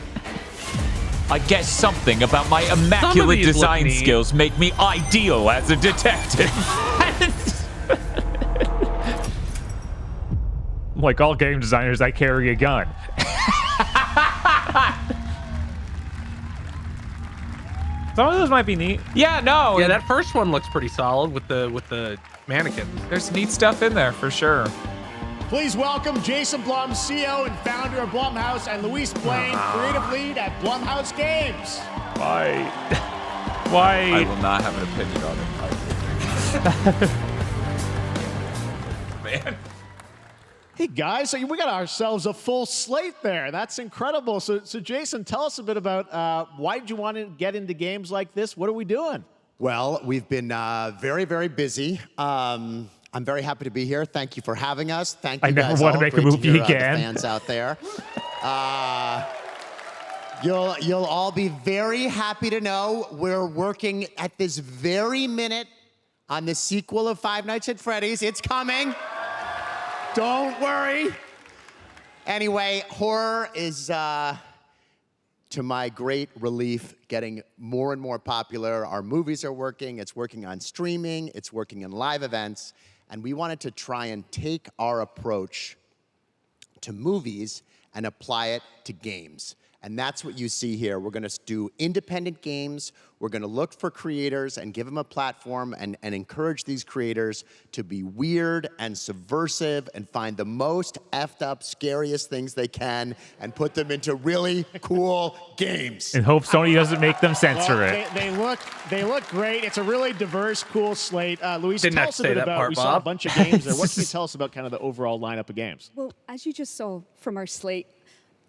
I guess something about my immaculate these look design neat. skills make me ideal as a detective. Like all game designers, I carry a gun. Some of those might be neat. Yeah, no. Yeah, that first one looks pretty solid with the mannequins. There's neat stuff in there for sure. Please welcome Jason Blum, CEO and founder of Blumhouse, and Luis Blaine, creative lead at Blumhouse Games. Why? I Why? will not have an opinion on it. Man. Hey guys, so we got ourselves a full slate there. That's incredible. So Jason, tell us a bit about why did you want to get into games like this? What are we doing? Well, we've been very, very busy. I'm very happy to be here. Thank you for having us. Thank you I never guys want all. to make a Great movie hear, again. The fans out there. You'll all be very happy to know we're working at this very minute on the sequel of Five Nights at Freddy's. It's coming. Don't worry. Anyway, horror is, to my great relief, getting more and more popular. Our movies are working. It's working on streaming. It's working in live events. And we wanted to try and take our approach to movies and apply it to games. And that's what you see here. We're going to do independent games. We're going to look for creators and give them a platform and encourage these creators to be weird and subversive and find the most effed up, scariest things they can and put them into really cool games. And hope Sony doesn't make them censor Well, it. They look great. It's a really diverse, cool slate. Luis, Didn't tell have us to a say bit that about. part, We saw a Bob. bunch of games there. What can you tell us about kind of the overall lineup of games? Well, as you just saw from our slate,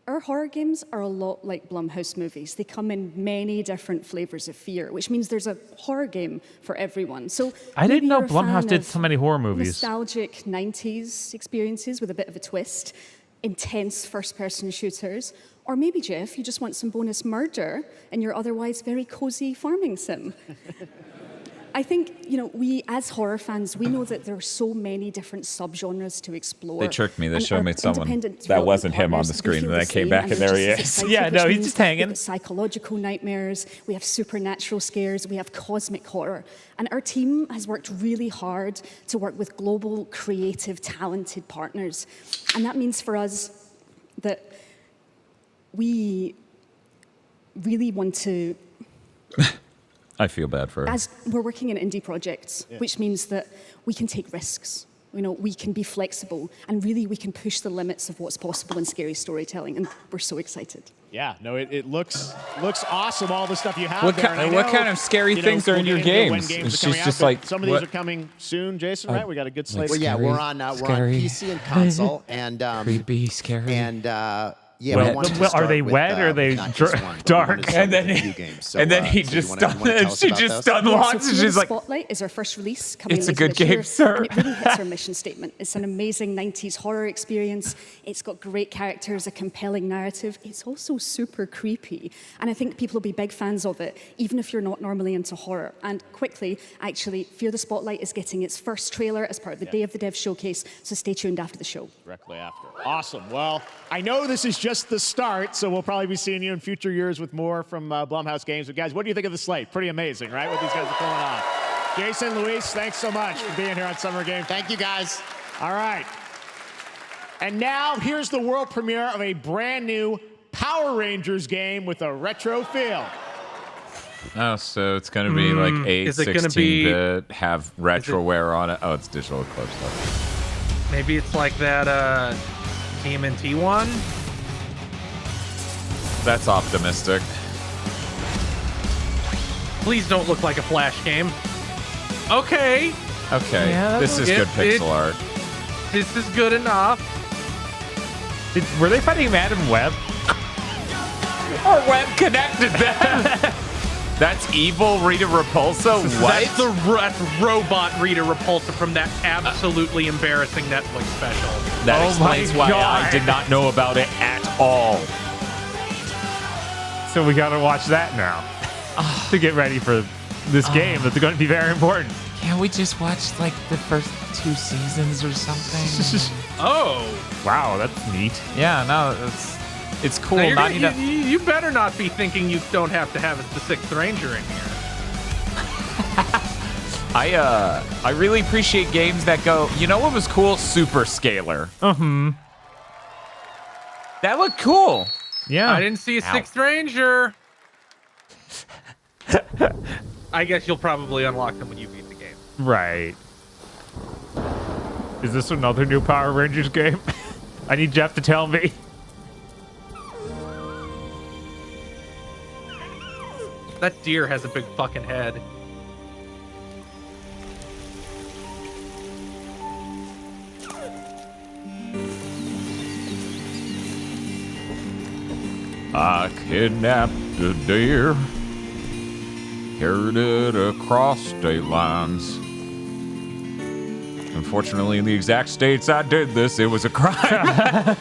our horror games are a lot like Blumhouse movies. They come in many different flavors of fear, which means there's a horror game for everyone. So I didn't maybe know you're a Blumhouse fan did of so many horror movies. Nostalgic 90s experiences with a bit of a twist. intense first-person shooters. Or maybe, Jeff, you just want some bonus murder in your otherwise very cozy farming sim. I think, we as horror fans, we know that there are so many different subgenres to explore. They tricked me. They And showed our me someone independent that development wasn't him on partners, the they screen, feel and then I the came same, back and and they're there he just as is. excited, Yeah, no, which he's means just hanging. We've got psychological nightmares, we have supernatural scares, we have cosmic horror. And our team has worked really hard to work with global, creative, talented partners. And that means for us that we really want to, I feel bad for her. as we're working in indie projects, which means that we can take risks. We can be flexible, and really we can push the limits of what's possible in scary storytelling, and we're so excited. Yeah, no, it looks awesome, all the stuff you have What there. And I what know, kind of scary things are in your we'll get into when games? are She's coming out, just but like, some of these what? are coming soon, Jason, right? We got a good slate. Well, yeah, we're on Scary. PC and console, and Creepy, scary. and Yeah, Wet. we wanted to Well, are start they with, wet or are they not just one, but we dark? wanted to start And then with a he- few games. So, and then he so just you wanna done- tell us she about just those? done Yeah, lots, so and Fear she's the like, Spotlight is our first release coming It's a later good this game, year, sir. and it really hits our mission statement. It's an amazing 90s horror experience. It's got great characters, a compelling narrative. It's also super creepy, and I think people will be big fans of it, even if you're not normally into horror. And quickly, actually, Fear the Spotlight is getting its first trailer as part of the Day of the Dev showcase, so stay tuned after the show. Directly after. Awesome. Well, I know this is just the start, so we'll probably be seeing you in future years with more from Blumhouse Games. But guys, what do you think of the slate? Pretty amazing, right? What these guys are pulling on. Jason, Luis, thanks so much for being here on Summer Game. Thank you, guys. All right. And now here's the world premiere of a brand new Power Rangers game with a retro feel. oh, so it's going to be like 8, is it gonna 16-bit, have retroware on it. Oh, it's digital eclipse stuff. Maybe it's like that TMNT one. That's optimistic. Please don't look like a Flash game. Okay, Okay, Yeah, this is good pixel art. this is good enough. Were they fighting Madam Web? Or web connected them. That's evil Rita Repulsa? What? That's robot Rita Repulsa from that absolutely embarrassing Netflix special. That Oh explains my why God. I did not know about it at all. So we gotta watch that now to get ready for this game that's going to be very important. Can't we just watch like the first 2 seasons or something? Oh, Wow, that's neat. Yeah, no, it's cool. now Not you better not be thinking you don't have to have the Sixth Ranger in here. I really appreciate games that go, you know what was cool? Super Scalar. That looked cool. Yeah. I didn't see a Ow. Sixth Ranger. I guess you'll probably unlock them when you beat the game. Right. Is this another new Power Rangers game? I need Jeff to tell me. That deer has a big fucking head. I kidnapped a deer, carried it across state lines. Unfortunately, in the exact states I did this, it was a crime.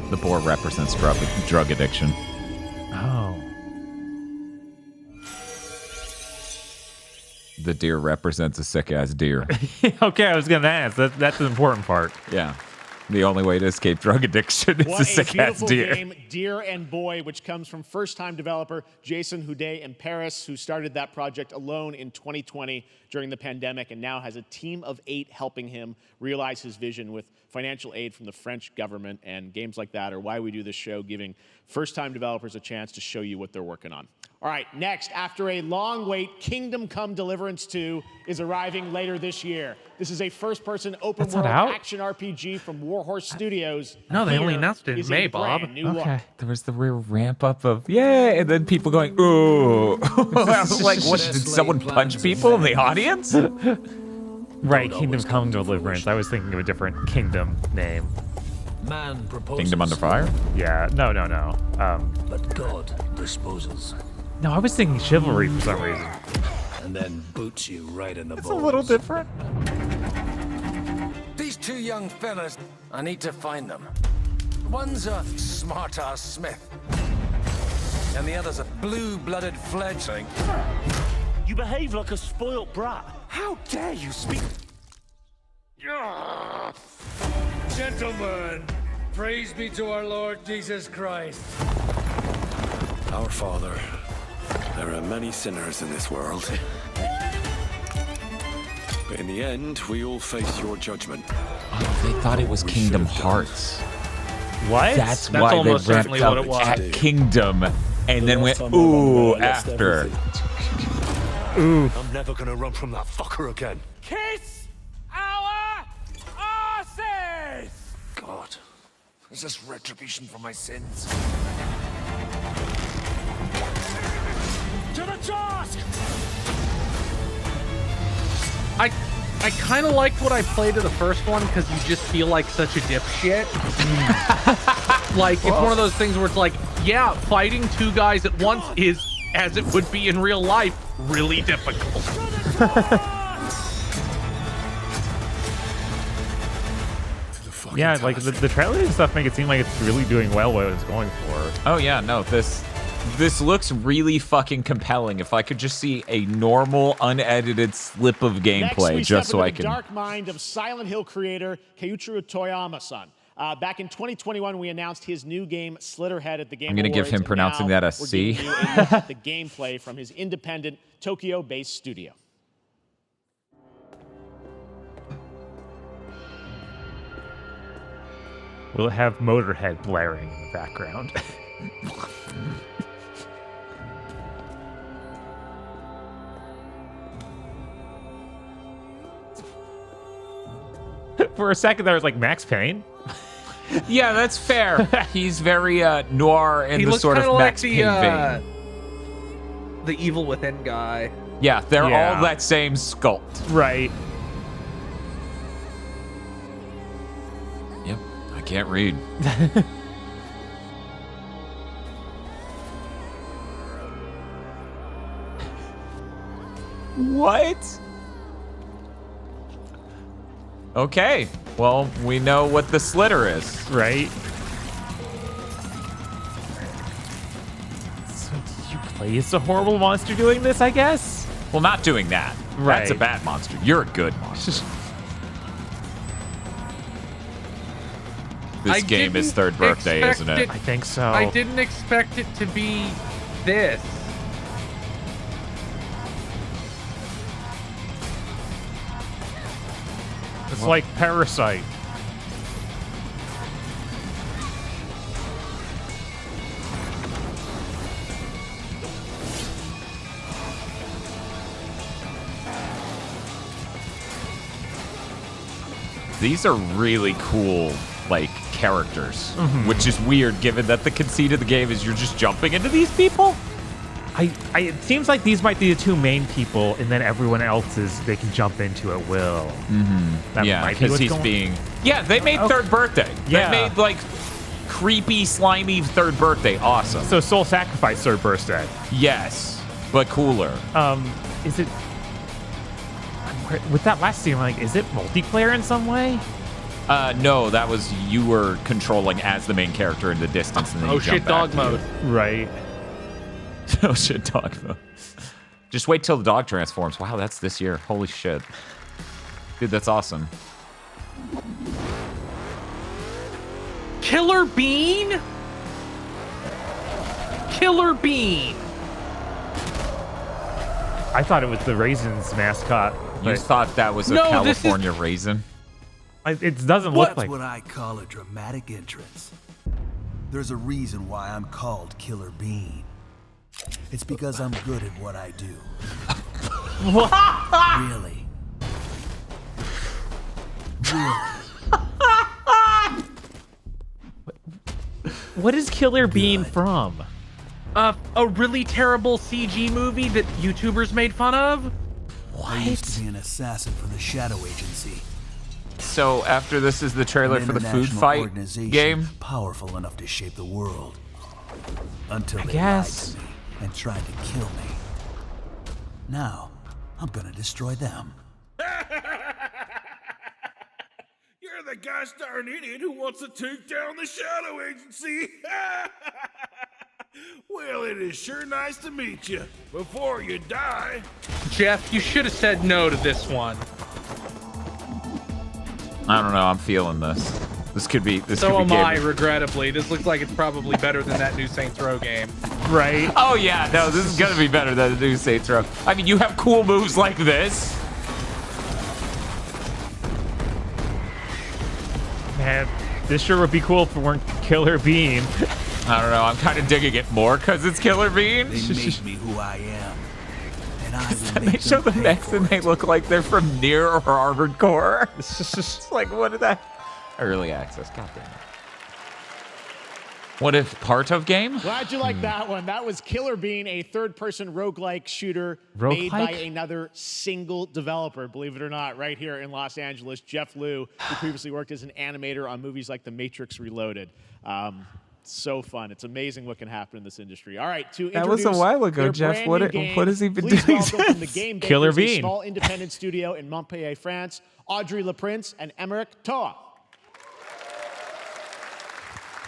The boar represents drug addiction. Oh. The deer represents a sick ass deer. Okay, I was gonna ask. That's the important part. Yeah. The only way to escape drug addiction is What a a sick-ass beautiful deer. game, Deer and Boy, which comes from first-time developer Jason Houdet in Paris, who started that project alone in 2020 during the pandemic and now has a team of 8 helping him realize his vision with financial aid from the French government. And games like that are why we do this show, giving first-time developers a chance to show you what they're working on. All right, next, after a long wait, Kingdom Come Deliverance 2 is arriving later this year. This is a first-person open-world action RPG from Warhorse Studios. No, they only Here announced it in is a May, Bob. brand new look. There was the real ramp up of, yeah, and then people going, ooh. I was like, what, did someone punch people in the audience? Right, Kingdom Come Deliverance. I was thinking of a different kingdom name. Man proposes. Kingdom Under Fire? Yeah, no. But God disposes. No, I was thinking Chivalry for some reason. And then boots you right in the balls. It's a little different. These 2 young fellas, I need to find them. One's a smart-ass smith, and the other's a blue-blooded fledgling. You behave like a spoilt brat. How dare you speak? Gentlemen, praise be to our Lord Jesus Christ. Our Father, there are many sinners in this world. But in the end, we all face your judgment. Oh, they thought it was Kingdom Hearts. What? That's why they almost ramped certainly up what it was. at Kingdom and then went, ooh, after. Ooh. I'm never gonna run from that fucker again. Kiss our asses! God, is this retribution for my sins? To the task! I kind of liked what I played of the first one because you just feel like such a dipshit. Like, it's one of those things where it's like, yeah, fighting 2 guys at once is, as it would be in real life, really difficult. Yeah, like the trailer and stuff make it seem like it's really doing well what it's going for. Oh yeah, no, this looks really fucking compelling. If I could just see a normal, unedited slip of gameplay, Next, just so I the can. dark mind of Silent Hill creator Keiichiro Toyama-san. Back in 2021, we announced his new game, Slitterhead, at the Game I'm gonna give Awards, him and pronouncing now that a we're C. giving you a look at the gameplay from his independent, Tokyo-based studio. Will it have Motorhead blaring in the background? For a second, there was like Max Payne. Yeah, that's fair. He's very noir in He the looks sort of kinda Max like Payne vein. the Evil Within guy. Yeah, they're Yeah. all that same sculpt. Right. Yep, I can't read. What? Okay, well, we know what the slitter is. Right. So did you play as a horrible monster doing this, I guess? Well, not doing that. Right. That's a bad monster. You're a good monster. This game is third birthday, isn't it? I think so. I didn't expect it to be this. It's like Parasite. These are really cool, like, characters, Mhm. which is weird given that the conceit of the game is you're just jumping into these people. It seems like these might be the 2 main people, and then everyone else they can jump into at will. That Yeah, might be because what's he's going- being. Yeah, they made Third Birthday. Yeah. They made like creepy, slimy Third Birthday. Awesome. So Soul Sacrifice Third Birthday. Yes, but cooler. Is it with that last scene? Like, is it multiplayer in some way? No, that was you were controlling as the main character in the distance, and then Oh you shit, jump back dog to mode. Right. Oh shit, dog mode. Just wait till the dog transforms. Wow, that's this year. Holy shit. Dude, that's awesome. Killer Bean? Killer Bean. I thought it was the Raisins mascot. You thought that was a California raisin? It doesn't look That's like. what I call a dramatic entrance. There's a reason why I'm called Killer Bean. It's because I'm good at what I do. Really. What is Killer Bean from? A really terrible CG movie that YouTubers made fun of? I used to be an assassin for the Shadow Agency. So after this is the trailer An for the food international fight organization game? powerful enough to shape the world. Until I they guess. lied to me and tried to kill me. Now, I'm gonna destroy them. You're the gosh darn idiot who wants to take down the Shadow Agency. Well, it is sure nice to meet you. Before you die. Jeff, you should have said no to this one. I don't know. I'm feeling this. This could be. This So could be am I, game. regrettably. This looks like it's probably better than that new Saints Row game. Right. Oh yeah, no, this is gonna be better than the new Saints Row. I mean, you have cool moves like this. Man, this sure would be cool if it weren't Killer Bean. I don't know. I'm kind of digging it more because it's Killer Bean. They made me who I am. And I will They make show them the pay mechs for and it. they look like they're from near or Harvard Core. It's just like, what did that? Early access. God damn it. What if part of game? Glad you like that one. That was Killer Bean, a third-person roguelike shooter made by Roguelike? another single developer, believe it or not, right here in Los Angeles, Jeff Liu, who previously worked as an animator on movies like The Matrix Reloaded. So fun. It's amazing what can happen in this industry. All right, to That was a introduce while ago, their Jeff. brand What new it- game, what has he been please doing welcome from the since? Game Killer Bakers, a Bean. small independent studio in Montpellier, France, Audrey Laprince and Emmerich Toa.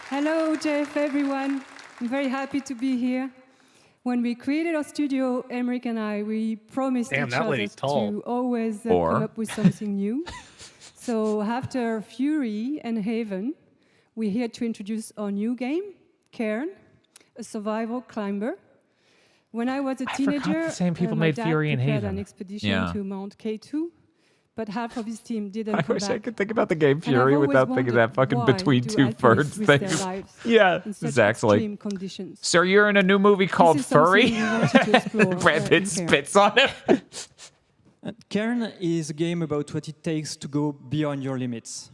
Hello, Jeff, everyone. I'm very happy to be here. When we created our studio, Emmerich and I, we promised Damn, each that other lady's tall. to always Or- come up with something new. So after Fury and Haven, we're here to introduce our new game, Cairn, a survival climber. When I was a I teenager, forgot the same people my made dad Fury and prepared Haven. an expedition Yeah. to Mount K2, but half of his team didn't I come wish I back. could think about the game And I've Fury always without thinking wondered that fucking why between do two alchemists birds risk their thing. lives Yeah, in such exactly. extreme conditions. So you're in a new movie called is something Furry? we wanted to explore, Brad Pitt in Cairn. spits on him. Cairn is a game about what it takes to go beyond your limits.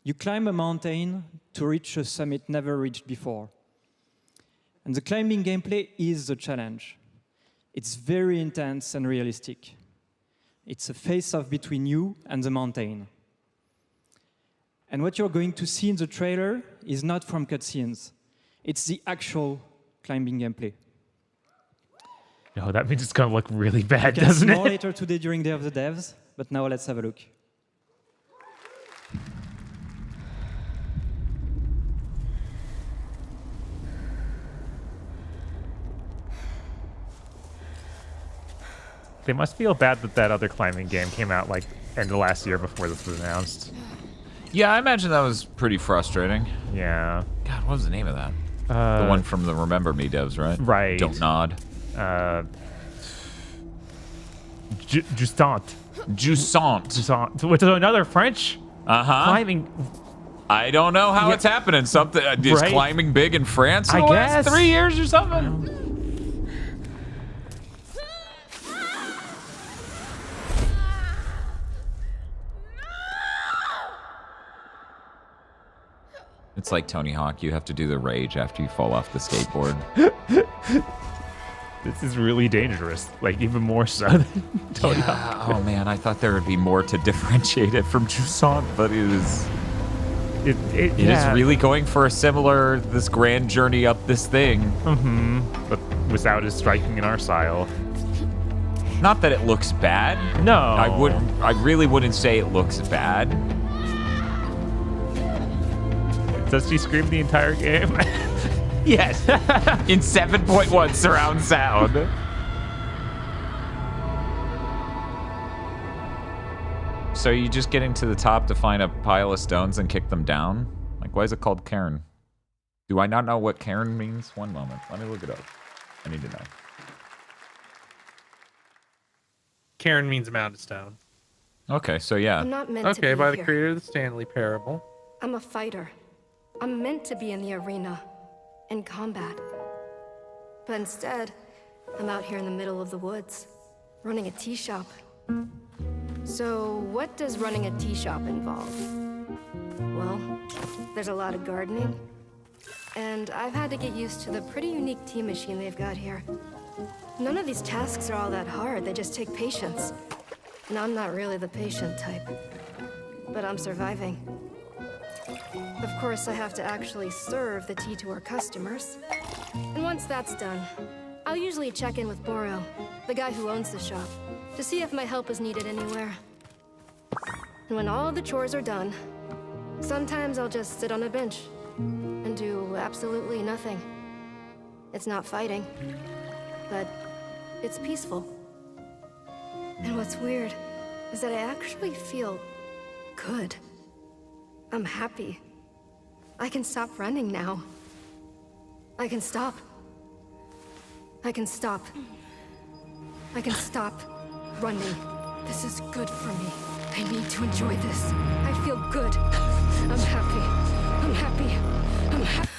You climb a mountain to reach a summit never reached before. And the climbing gameplay is the challenge. It's very intense and realistic. It's a face-off between you and the mountain. And what you're going to see in the trailer is not from cutscenes. It's the actual climbing gameplay. No, that means it's gonna look really bad, We'll get doesn't more it? later today during Day of the Devs, but now let's have a look. They must feel bad that that other climbing game came out like end of last year before this was announced. Yeah, I imagine that was pretty frustrating. Yeah. God, what was the name of that? Uh, the one from the Remember Me devs, right? Right. Don't nod. Justant. Jusant. Which is another French climbing. I don't know how Yeah. it's happening. Something is Right. climbing big in France in I the last guess. 3 years or something. It's like Tony Hawk. You have to do the rage after you fall off the skateboard. This is really dangerous. Like even more so than Tony Hawk. Oh man, I thought there would be more to differentiate it from Jusant, but it is. It It yeah. is really going for a similar this grand journey up this thing. Mm-hmm. But without as striking in our style. Not that it looks bad. No. I really wouldn't say it looks bad. Does she scream the entire game? Yes. In 7.1 surround sound. So are you just getting to the top to find a pile of stones and kick them down? I Like, why is it called cairn? Do I not know what cairn means? One moment. Let me look it up. I need to know. Cairn means mountain stone. Okay, so yeah. I'm not meant to Okay, be by the here. creator of the Stanley Parable. I'm a fighter. I'm meant to be in the arena, in combat. But instead, I'm out here in the middle of the woods, running a tea shop. So, what does running a tea shop involve? Well, there's a lot of gardening, and I've had to get used to the pretty unique tea machine they've got here. None of these tasks are all that hard, they just take patience. And I'm not really the patient type, but I'm surviving. Of course, I have to actually serve the tea to our customers. And once that's done, I'll usually check in with Boro, the guy who owns the shop, to see if my help is needed anywhere. And when all the chores are done, sometimes I'll just sit on a bench and do absolutely nothing. It's not fighting, but it's peaceful. And what's weird is that I actually feel good. I'm happy. I can stop running now. I can stop. I can stop. I can stop running. This is good for me. I need to enjoy this. I feel good. I'm happy. I'm happy. I'm happy.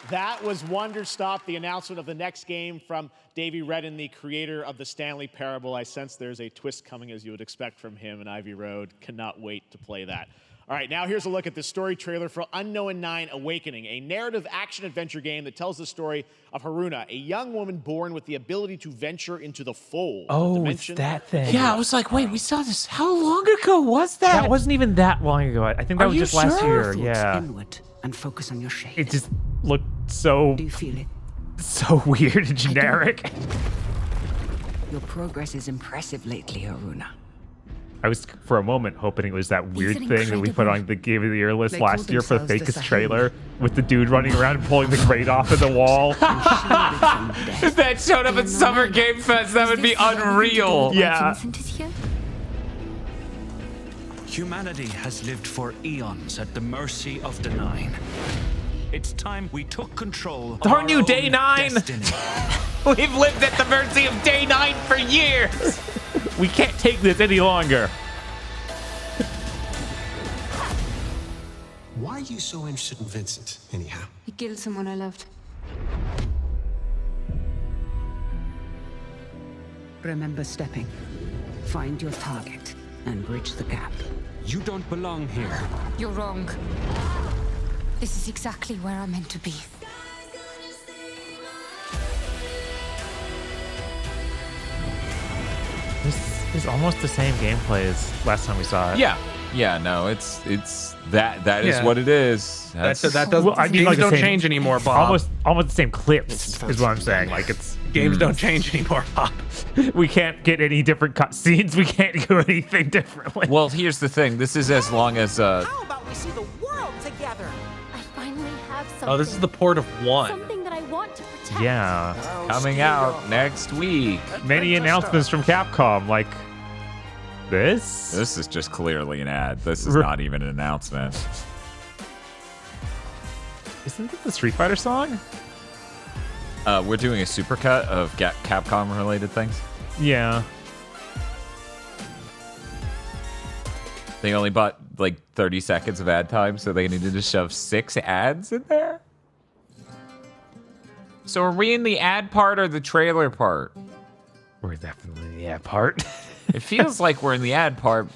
That was Wonderstop, the announcement of the next game from Davey Redden, the creator of the Stanley Parable. I sense there's a twist coming, as you would expect from him in Ivy Road. Cannot wait to play that. All right, now here's a look at the story trailer for Unknown 9 Awakening, a narrative action-adventure game that tells the story of Haruna, a young woman born with the ability to venture into the fold. Oh, it's that thing. Yeah, I was like, wait, we saw this. How long ago was that? That wasn't even that long ago. I think that was just last year. Yeah. Inward and focus on your shape. It just looked so. Do you feel it? So weird and generic. Your progress is impressive lately, Haruna. I was for a moment hoping it was that weird Isn't thing that we put incredible? on the Game of the Year list They last call year for the themselves the fakest trailer with the dude running around and pulling the grate off of the wall. If that showed up at Summer Game Fest, that would be unreal. Yeah. Humanity has lived for eons at the mercy of the Nine. It's time we took control of Aren't our you Day own 9? destiny. We've lived at the mercy of Day 9 for years. We can't take this any longer. Why are you so interested in Vincent, anyhow? He killed someone I loved. Remember stepping. Find your target and bridge the gap. You don't belong here. You're wrong. This is exactly where I'm meant to be. This is almost the same gameplay as last time we saw it. Yeah. Yeah, no, it's that is Yeah. what it is. That does. Well, I mean, games like the don't same- change anymore, Bob. Almost the same clips is what I'm saying. Like it's Games don't change anymore, Bob. we can't get any different cutscenes. We can't do anything differently. Well, here's the thing. This is as long as How about we see the world together? I finally have something. Oh, this is the port of one. Something that I want to protect. Yeah. coming out next week. Many announcements from Capcom, like this. This is just clearly an ad. This is not even an announcement. Isn't it the Street Fighter song? We're doing a supercut of Capcom related things. Yeah. They only bought like 30 seconds of ad time, so they needed to shove 6 ads in there. So are we in the ad part or the trailer part? We're definitely in the ad part. It feels like we're in the ad part.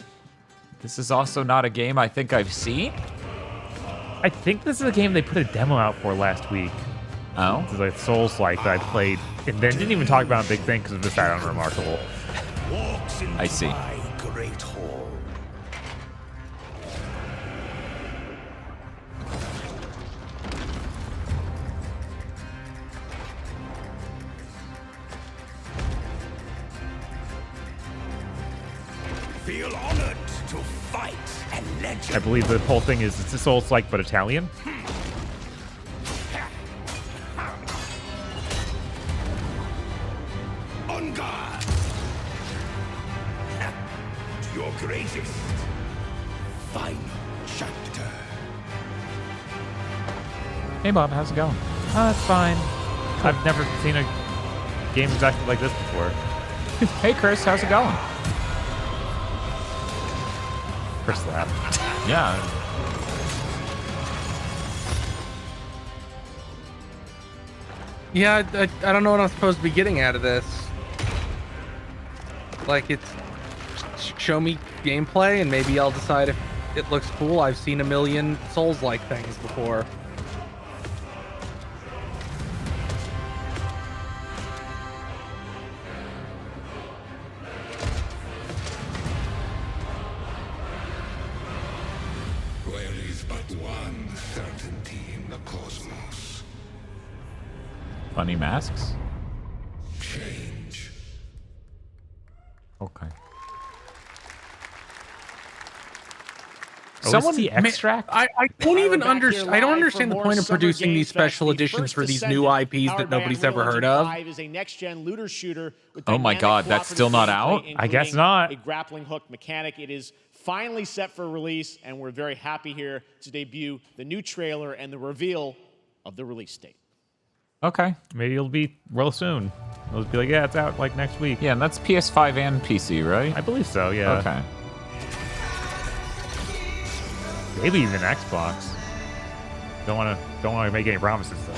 This is also not a game I think I've seen. I think this is a game they put a demo out for last week. Oh? It's like Souls-like that I played, and then didn't even talk about a big thing because it was that unremarkable. I see. Great hall. feel honored to fight and legend. I believe the whole thing is it's a Souls-like but Italian. On guard. To your greatest final chapter. Hey, Bob, how's it going? Oh, that's fine. I've never seen a game exactly like this before. Hey, Chris, how's it going? Chris laughed. Yeah. Yeah, I don't know what I'm supposed to be getting out of this. Like, it's show me gameplay and maybe I'll decide if it looks cool. I've seen a million Souls-like things before. There is but one certainty in the cosmos. Funny masks? Change. Okay. OST extract? I don't even Back here understand. I don't live understand for the more point of Summer producing Game these Fest. special The editions first for these Descendant, new IPs powered that by nobody's Unreal ever heard Engine of. 5 is a next-gen looter shooter with Oh my dynamic God, that's still not cooperative out? I guess gameplay, not. including a grappling hook mechanic. It is finally set for release, and we're very happy here to debut the new trailer and the reveal of the release date. Okay. Maybe it'll be real soon. It'll be like, yeah, it's out like next week. Yeah, and that's PS5 and PC, right? I believe so, yeah. Okay. Maybe even Xbox. Don't want to make any promises though.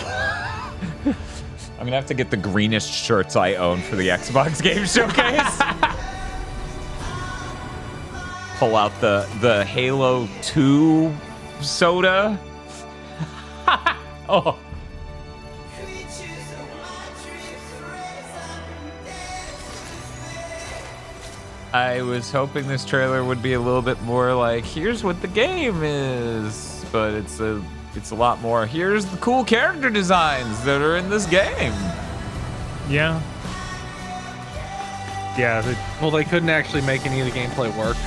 I'm gonna have to get the greenish shirts I own for the Xbox Game Showcase. Pull out the Halo 2 soda. Oh. I was hoping this trailer would be a little bit more like, here's what the game is, but it's a lot more, here's the cool character designs that are in this game. Yeah. Yeah. Well, they couldn't actually make any of the gameplay work.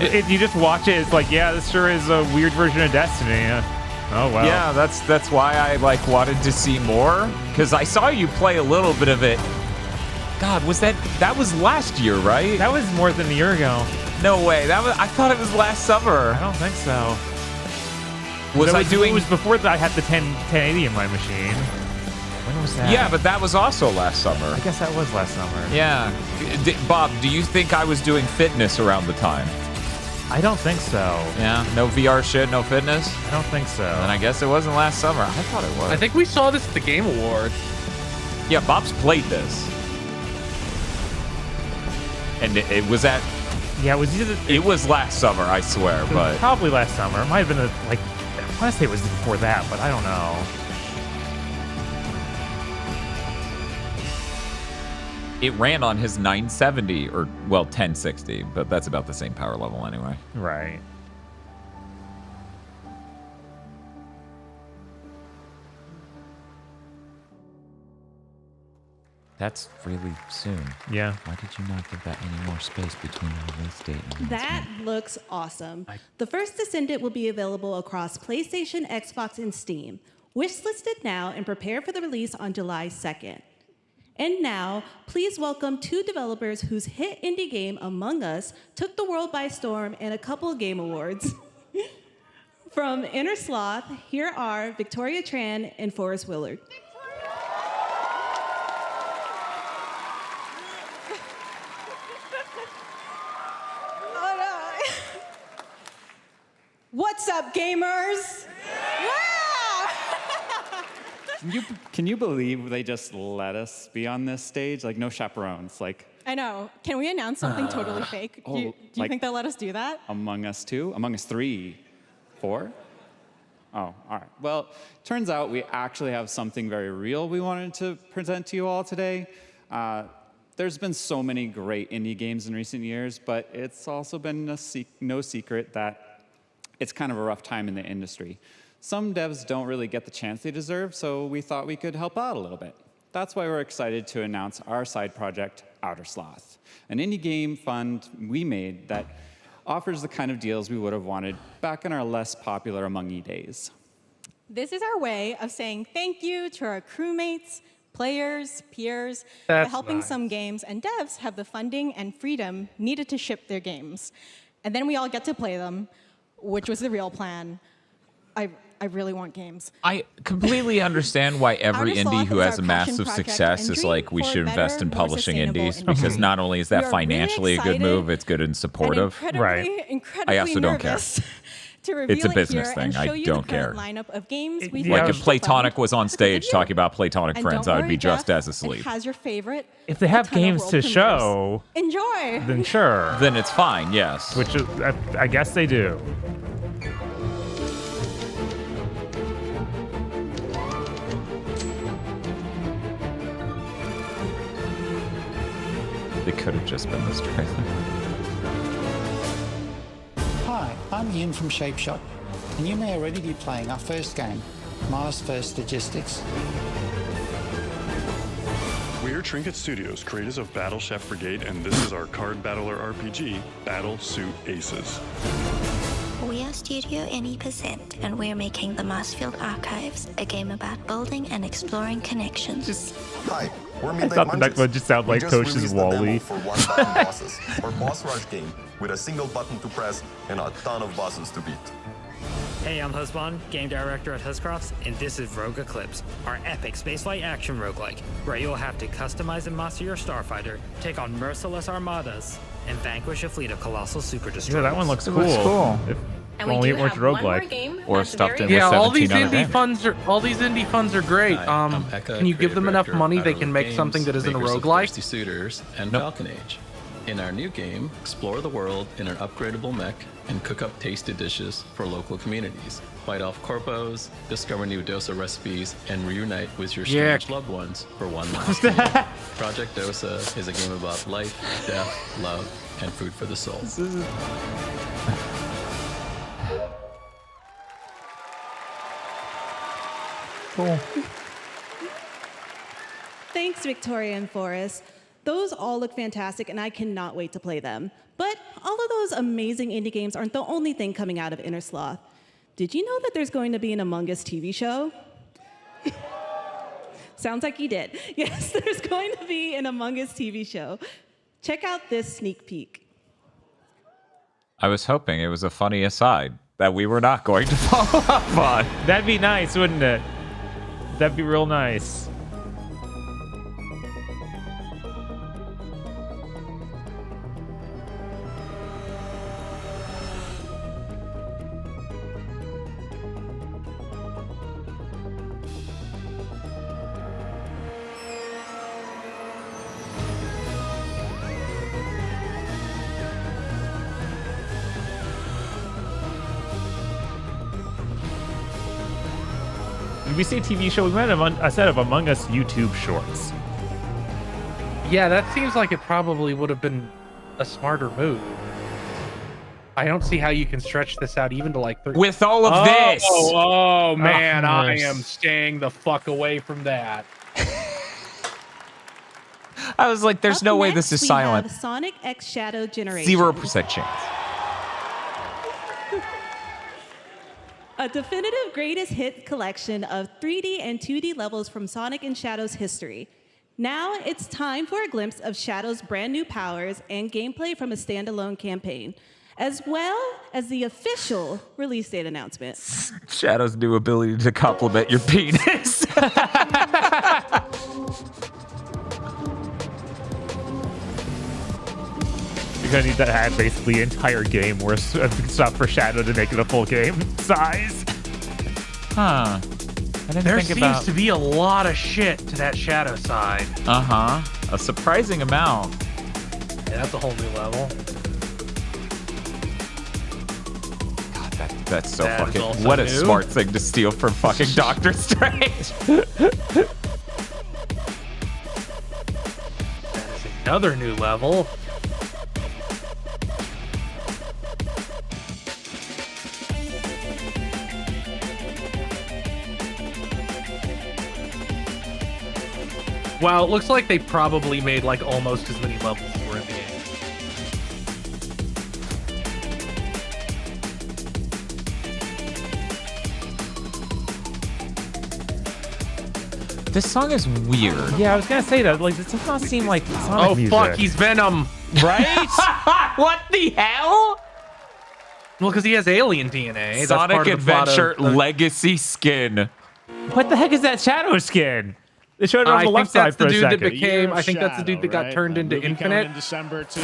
If you just watch it, it's like, yeah, this sure is a weird version of Destiny. Oh wow. Yeah, that's why I like wanted to see more, because I saw you play a little bit of it. God, was that was last year, right? That was more than a year ago. No way. I thought it was last summer. I don't think so. It was before I had the 1080 in my machine. When was that? Yeah, but that was also last summer. I guess that was last summer. Yeah. Bob, do you think I was doing fitness around the time? I don't think so. Yeah, no VR shit, no fitness? I don't think so. And I guess it wasn't last summer. I thought it was. I think we saw this at the Game Awards. Yeah, Bob's played this. And it was at... Yeah, it was either... It was last summer, I swear, but... Probably last summer. It might have been, I want to say it was before that, but I don't know. It ran on his 970, or, well, 1060, but that's about the same power level anyway. Right. That's really soon. Yeah. Why did you not give that any more space between the release date and That looks awesome. The first Descendant will be available across PlayStation, Xbox, and Steam. Wishlisted now and prepare for the release on July 2nd. And now, please welcome two developers whose hit indie game, Among Us, took the world by storm in a couple of game awards. From Inner Sloth, here are Victoria Tran and Forrest Willard. What's up, gamers? Can you believe they just let us be on this stage? Like, no chaperones. Like, I know. Can we announce something totally fake? Do you like- think they'll let us do that? Among Us 2? Among Us 3? 4? Oh, all right. Well, turns out we actually have something very real we wanted to present to you all today. There's been so many great indie games in recent years, but it's also been no secret that it's kind of a rough time in the industry. Some devs don't really get the chance they deserve, so we thought we could help out a little bit. That's why we're excited to announce our side project, Outer Sloth, an indie game fund we made that offers the kind of deals we would have wanted back in our less popular Among E days. This is our way of saying thank you to our crewmates, players, peers, for That's helping nice. some games and devs have the funding and freedom needed to ship their games. And then we all get to play them, which was the real plan. I really want games. I completely understand why every Outer indie Sloth who is has our a passion massive project success and is dream like, we for a should invest better, in more publishing sustainable indies, industry. because not only is We that are really financially a good excited move, it's good and supportive. Incredibly I also don't care. nervous to reveal It's a it business here thing. and I show you don't the current care. lineup of games we've Like launched if to fund. Platonic was on stage talking about Platonic And Friends, don't I would worry, be just Jeff, as asleep. It has your favorite. If they have a ton of games world to premieres. show, Enjoy. then sure. Then it's fine, yes. Which is, I guess they do. It could have just been this trailer. Hi, I'm Ian from ShapeShot, and you may already be playing our first game, Mars First Logistics. We're Trinket Studios, creators of Battle Chef Brigade, and this is our card battler RPG, Battle Suit Aces. We are Studio Any%, and we're making the Marsfield Archives, a game about building and exploring connections. Hi, we're I Midnight thought the next Munches. one just sounded like We just Tosh's released the demo Wall-E. for one-button bosses, our boss rush game with a single button to press and a ton of bosses to beat. Hey, I'm Husband, game director at Huscrofts, and this is Rogue Eclipse, our epic spaceflight action roguelike, where you'll have to customize and master your starfighter, take on merciless armadas, and vanquish a fleet of colossal super destroyers. Yeah, that one looks It cool. looks cool. If And we only do it weren't have one more roguelike. game Or that's stuffed very in Yeah, with all these 17 other indie games. funds are great. Hi, I'm Pekka, Can you give them creative enough director of money they Battle can of make Games, something that isn't a makers of roguelike? Thirsty Suitors and Falcon Age. In our new game, explore the world in an upgradable mech and cook up tasty dishes for local communities. Fight off corpos, discover new Dosa recipes, and reunite with your Yeah. strange loved ones for one last meal. Project Dosa is a game about life, death, love, and food for the soul. Cool. Thanks, Victoria and Forrest. Those all look fantastic, and I cannot wait to play them. But all of those amazing indie games aren't the only thing coming out of Inner Sloth. Did you know that there's going to be an Among Us TV show? Sounds like you did. Yes, there's going to be an Among Us TV show. Check out this sneak peek. I was hoping it was a funny aside that we were not going to follow up on. That'd be nice, wouldn't it? That'd be real nice. Did we say TV show? We might have a set of Among Us YouTube shorts. Yeah, that seems like it probably would have been a smarter move. I don't see how you can stretch this out even to like 30. With all of this. Oh man, I yes. am staying the fuck away from that. I was like, there's no way this is We silent. have Sonic X Shadow Generation. 0% chance. A definitive greatest hit collection of 3D and 2D levels from Sonic and Shadow's history. Now it's time for a glimpse of Shadow's brand new powers and gameplay from a standalone campaign, as well as the official release date announcement. Shadow's new ability to compliment your penis. You're gonna need to add basically entire game worth of stuff for Shadow to make it a full game size. Huh. I didn't There think seems about... to be a lot of shit to that Shadow side. Uh-huh. A surprising amount. Yeah, that's a whole new level. God, that's so That is fucking... also What a new. smart thing to steal from fucking Doctor Strange. Another new level. Well, it looks like they probably made like almost as many levels as were in the game. This song is weird. Yeah, I was gonna say that. Like, this does not seem like Sonic music. Fuck, he's Venom. Right? What the hell? Well, because he has alien DNA. That's Sonic part of the plot Adventure of the- Legacy skin. What the heck is that shadow skin? They showed it on the left side for a second. I think that's the dude that got turned into Infinite. In December too.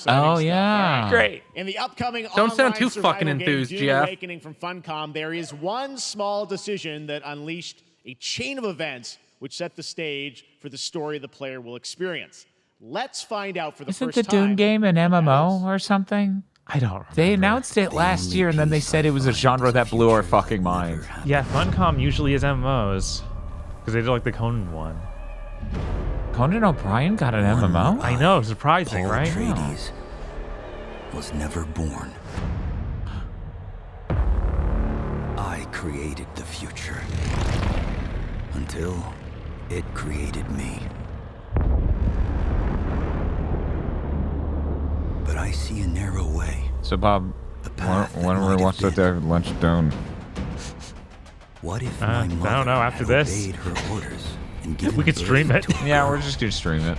Oh yeah. Great. In the upcoming Don't sound online too survival fucking game, enthused, Dune Jeff. Awakening from Funcom, there is one small decision that unleashed a chain of events which set the stage for the story the player will experience. Let's find out for the Isn't first the time. Dune game an MMO or something? I don't remember. They announced it last year, and then they said it was a genre that blew our fucking mind. Yeah, Funcom usually is MMOs. Because they did like the Conan one. Conan O'Brien got an MMO? I know, surprising, Paul right? Atreides was never born. I created the future until it created me. But I see a narrow way. So, Bob, when are we watch that lunch down? What if I my mother don't know. After had this, obeyed her orders and given we could birth stream it. to a Yeah, girl? we're just gonna stream it.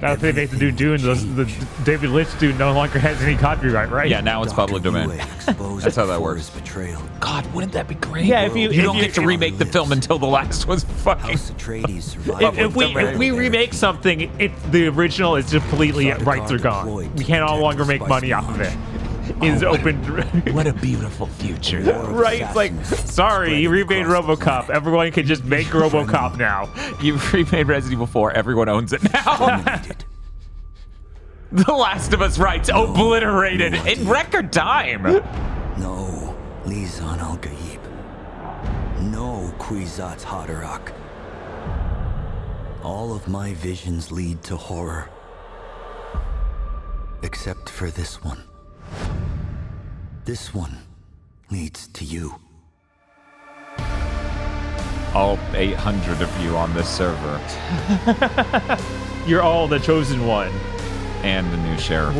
Now that they make the new Dune, the David Lynch dude no longer has any copyright, right? Yeah, now it's public domain. That's how that works. Betrayal. God, wouldn't that be great? Yeah, if you don't get to remake the film until the last was fucking. House Atreides survived. If we remake something, the original is just completely rights are gone. We can no longer make money off of it. Is open. What a beautiful future. Right? It's like, sorry, you remade RoboCop. Everyone can just make RoboCop now. You remade Resident Evil 4. Everyone owns it now. The Last of Us rights obliterated in record time. No, Lizan al-Gaib. No, Kwisatz Haderach. All of my visions lead to horror. Except for this one. This one leads to you. All 800 of you on this server. You're all the chosen one. And the new sheriff.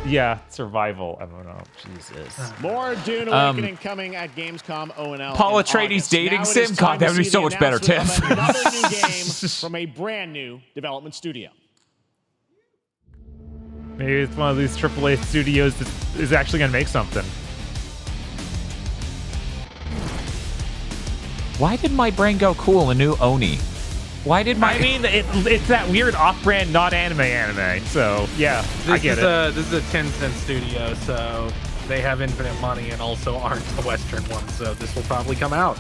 Yeah, survival. I don't know. Jesus. More Dune Awakening coming at Gamescom O&L. Paul in Atreides August. dating Now it sim? is God, time that to would be see so the much better, announcement of Tiff. Another new game from a brand new development studio. Maybe it's one of these AAA studios that is actually going to make something. Why did my brain go cool? A new Oni. Why did my? I mean, it's that weird off-brand, not anime. So yeah, I get it. This is a Tencent studio, so they have infinite money and also aren't a Western one. So this will probably come out.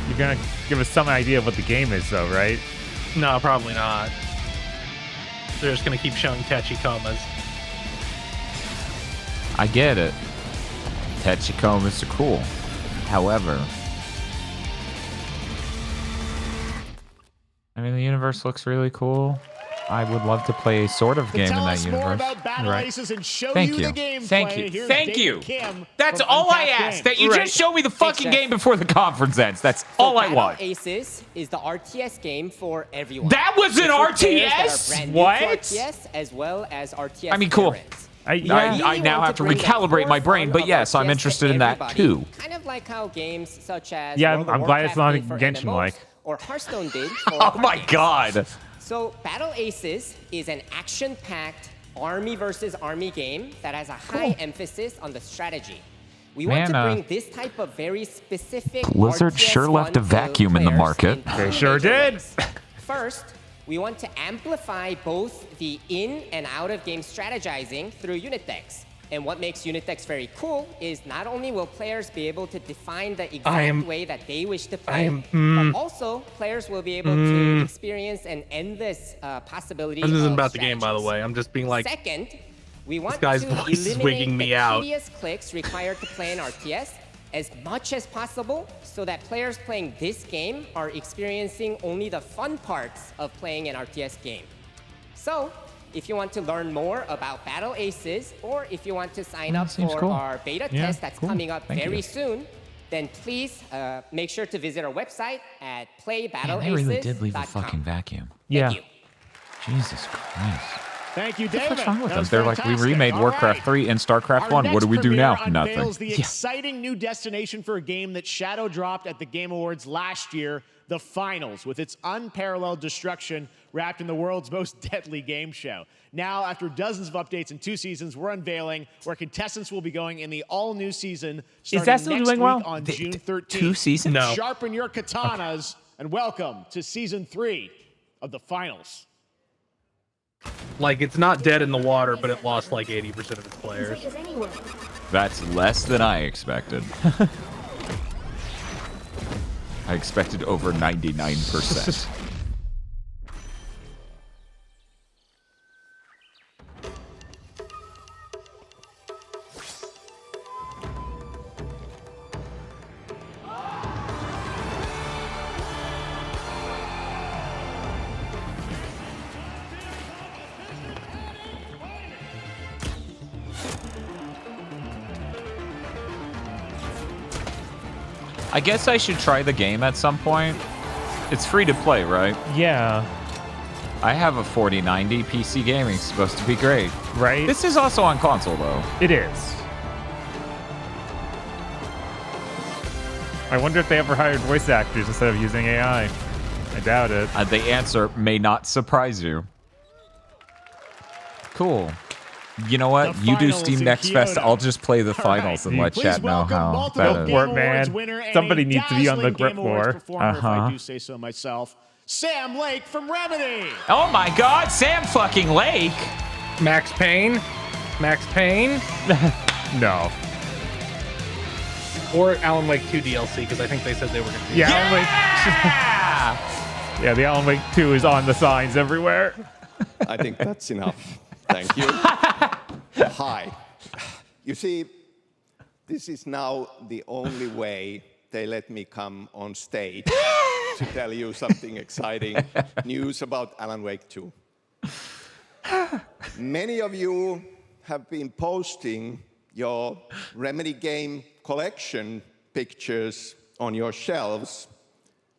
You're gonna give us some idea of what the game is, though, right? No, probably not. They're just gonna keep showing Tachikomas. I get it. Tachikomas are cool. However, I mean, the universe looks really cool. I would love to play a sort of game in Tell that us more universe. about Battle Aces and show Thank you you. the gameplay. Thank you. Here's Thank David you. Kim That's from all I Untapped ask. Games. That you just show me the fucking Jeff. game before the conference ends. That's all I Battle want. Aces is the RTS game for everyone. That was an It's for players that RTS? are brand new What? to RTS as well as RTS I mean, cool. veterans. I We now really have want to bring the recalibrate my brain, but forefront yes, of I'm RTS interested to in that everybody. too. Kind of like how games such as Yeah, World of I'm glad it's Warcraft not did for Genshin-like. MMOs, or Hearthstone did for Oh my card games. god. So Battle Aces is an action-packed army versus army game that has a high emphasis on the strategy. We want to Man, bring this type of very specific Blizzard RTS sure left a fun to vacuum in the players market. in They two sure major did. ways. First, we want to amplify both the in and out of game strategizing through unit decks. And what makes unit decks very cool is not only will players be able to define the exact way that they wish to play, but also players will be able to experience an endless possibility This isn't of about the game, by the way. I'm just being like, Second, we want guy's to voice is eliminate wigging me the out. tedious clicks required to play an RTS as much as possible so that players playing this game are experiencing only the fun parts of playing an RTS game. So, if you want to learn more about Battle Aces, or if you want to sign up for cool. our beta Yeah, test that's cool. coming up Thank very you. soon, then please make sure to visit our website at playbattleaces.com. Man, they really did leave a fucking vacuum. Yeah. Thank you. Jesus Christ. Thank you, What the David. fuck's wrong with That them? was They're like, we fantastic. remade All Warcraft right. 3 and StarCraft Our 1. What next do we do now? premiere Nothing. unveils the exciting new destination for a game that Shadow dropped at the Game Awards last year, the Finals, with its unparalleled destruction wrapped in the world's most deadly game show. Now, after dozens of updates and 2 seasons, we're unveiling where contestants will be going in the all-new season starting that still next doing week well? on June 13th. 2 seasons? No. Sharpen your katanas, and welcome to Season 3 of the Finals. Like, it's not dead in the water, but it lost like 80% of its players. That's less than I expected. I expected over 99%. I guess I should try the game at some point. It's free to play, right? Yeah. I have a 4090 PC gaming. It's supposed to be great. Right? This is also on console, though. It is. I wonder if they ever hired voice actors instead of using AI. I doubt it. The answer may not surprise you. Cool. You know what? The You do finals Steam in Next Fest. Kyoto. I'll just play the All finals right. and let Please chat know welcome how multiple that is. Game Poor Awards man. winner and Somebody a needs to be on the dazzling grip Game Awards more. performer, if I Uh-huh. do say so myself. Sam Lake from Remedy. Oh my God, Sam fucking Lake. Max Payne? Max Payne? No. Or Alan Wake 2 DLC, because I think they said they were going to do Yeah, that. Alan Wake. Yeah, the Alan Wake 2 is on the signs everywhere. I think that's enough. Thank you. Hi. You see, this is now the only way they let me come on stage to tell you something exciting news about Alan Wake 2. Many of you have been posting your Remedy game collection pictures on your shelves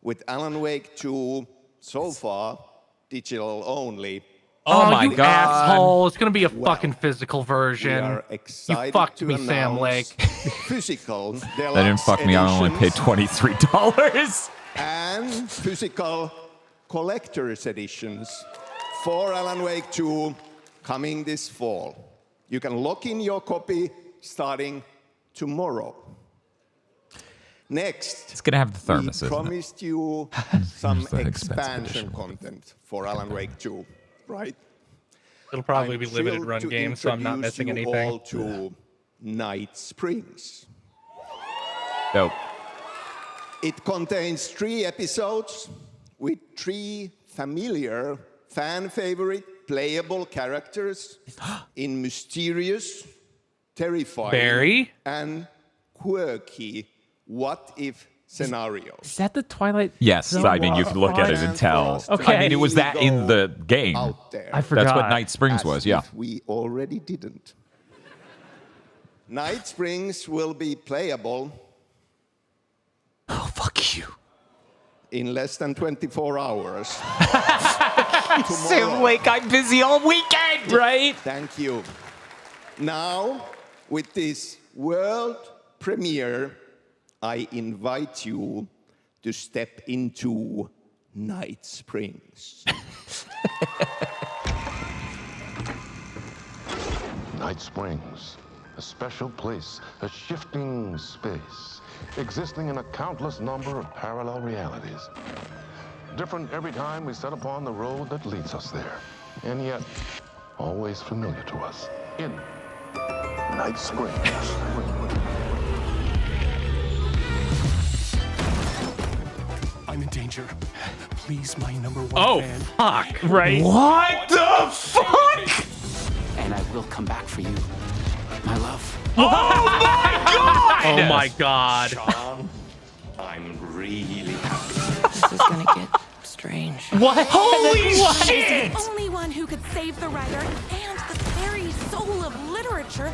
with Alan Wake 2 so far digital only. Oh my you God. asshole. It's going to be a fucking physical We version. are You excited fucked to me, Sam announce Lake. Physical They didn't deluxe fuck me. I only paid editions $23. and physical collector's editions for Alan Wake 2 coming this fall. You can lock in your copy starting tomorrow. Next, It's gonna have the thermos, we isn't it? promised you some that expensive expansion edition. content for Alan Wake 2, right? It'll probably I'm be limited thrilled run to game, so I'm not introduce missing you anything. all to Night Springs. Dope. It contains 3 episodes with 3 familiar, fan-favorite, playable characters in mysterious, terrifying, Barry? and quirky what-if scenarios. Is that the Twilight? Yes, Zone? I mean, you can look at it and tell. Okay. I mean, it was that in the game. Out there. I forgot. That's what Night Springs As was, yeah. if we already didn't. Night Springs will be playable. Oh, fuck you. In less than 24 hours. Sam Lake, I'm busy all weekend. Right? Thank you. Now, with this world premiere, I invite you to step into Night Springs. Night Springs, a special place, a shifting space, existing in a countless number of parallel realities. Different every time we set upon the road that leads us there, and yet always familiar to us in Night Springs. I'm in danger. Please, my #1 Oh, fan. fuck. Right? What the fuck? And I will come back for you, my love. Oh my god! Oh my god. Sean, I'm really happy. This is gonna get strange. What? Holy shit! The only one who could save the writer and the very soul of literature.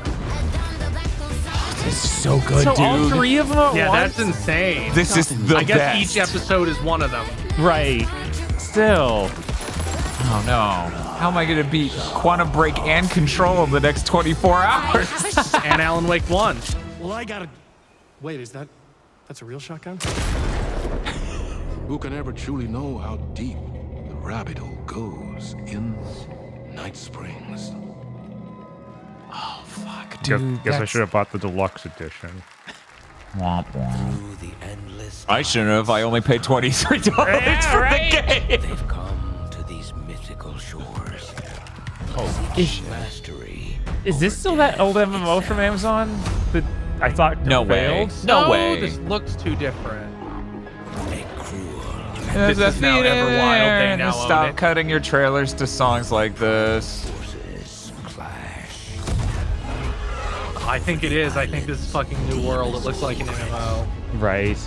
This is so good, So dude. all three of them at Yeah, once? that's insane. This is the I guess best. each episode is one of them. Right. Still. Oh no. How am I gonna beat Quantum Break and Control in the next 24 hours? And Alan Wake 1. Well, I gotta. Wait, that's a real shotgun? Who can ever truly know how deep the rabbit hole goes in Night Springs? Oh fuck, Guess, dude. guess I should have bought the deluxe edition. Womp womp. I shouldn't have. I only paid $23 for the game. They've come to these mythical shores. Oh, Mastery. Is this still that old MMO from Amazon that I thought No way. failed? No way. This looks too different. This is now Everwild. They now own Stop it. cutting your trailers to songs like this. I think it is. I think this is fucking New World. It looks like an MMO. Right.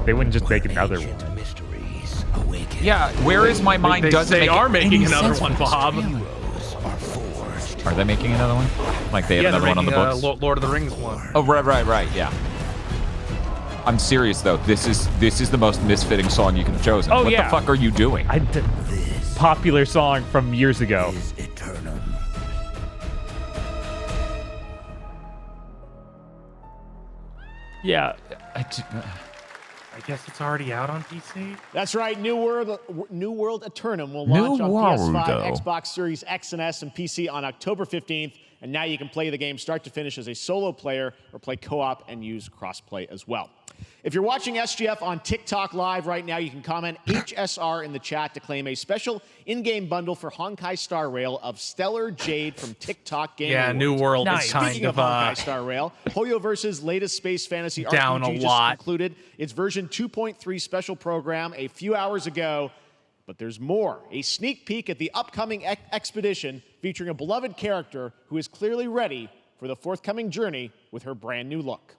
They wouldn't just make another one. Yeah, where is my mind? They Doesn't say make are any making another sense. one, Bob. Are they making another one? Like they have Yeah, they're another one on the making books? Lord of the Rings one. Oh, right, yeah. I'm serious though. This is the most misfitting song you could have chosen. Oh, what yeah. the fuck are you doing? Popular song from years ago. Yeah. I guess it's already out on PC. That's right. New World Eternum will launch on PS5, Xbox Series X and S, and PC on October 15th. And now you can play the game start to finish as a solo player or play co-op and use crossplay as well. If you're watching SGF on TikTok Live right now, you can comment HSR in the chat to claim a special in-game bundle for Honkai Star Rail of Stellar Jade from TikTok Game Yeah, Awards. New World is Speaking kind of of Honkai Star Rail, Hoyoverse's latest space fantasy down RPG a just lot. concluded its version 2.3 special program a few hours ago. But there's more. A sneak peek at the upcoming expedition featuring a beloved character who is clearly ready for the forthcoming journey with her brand new look.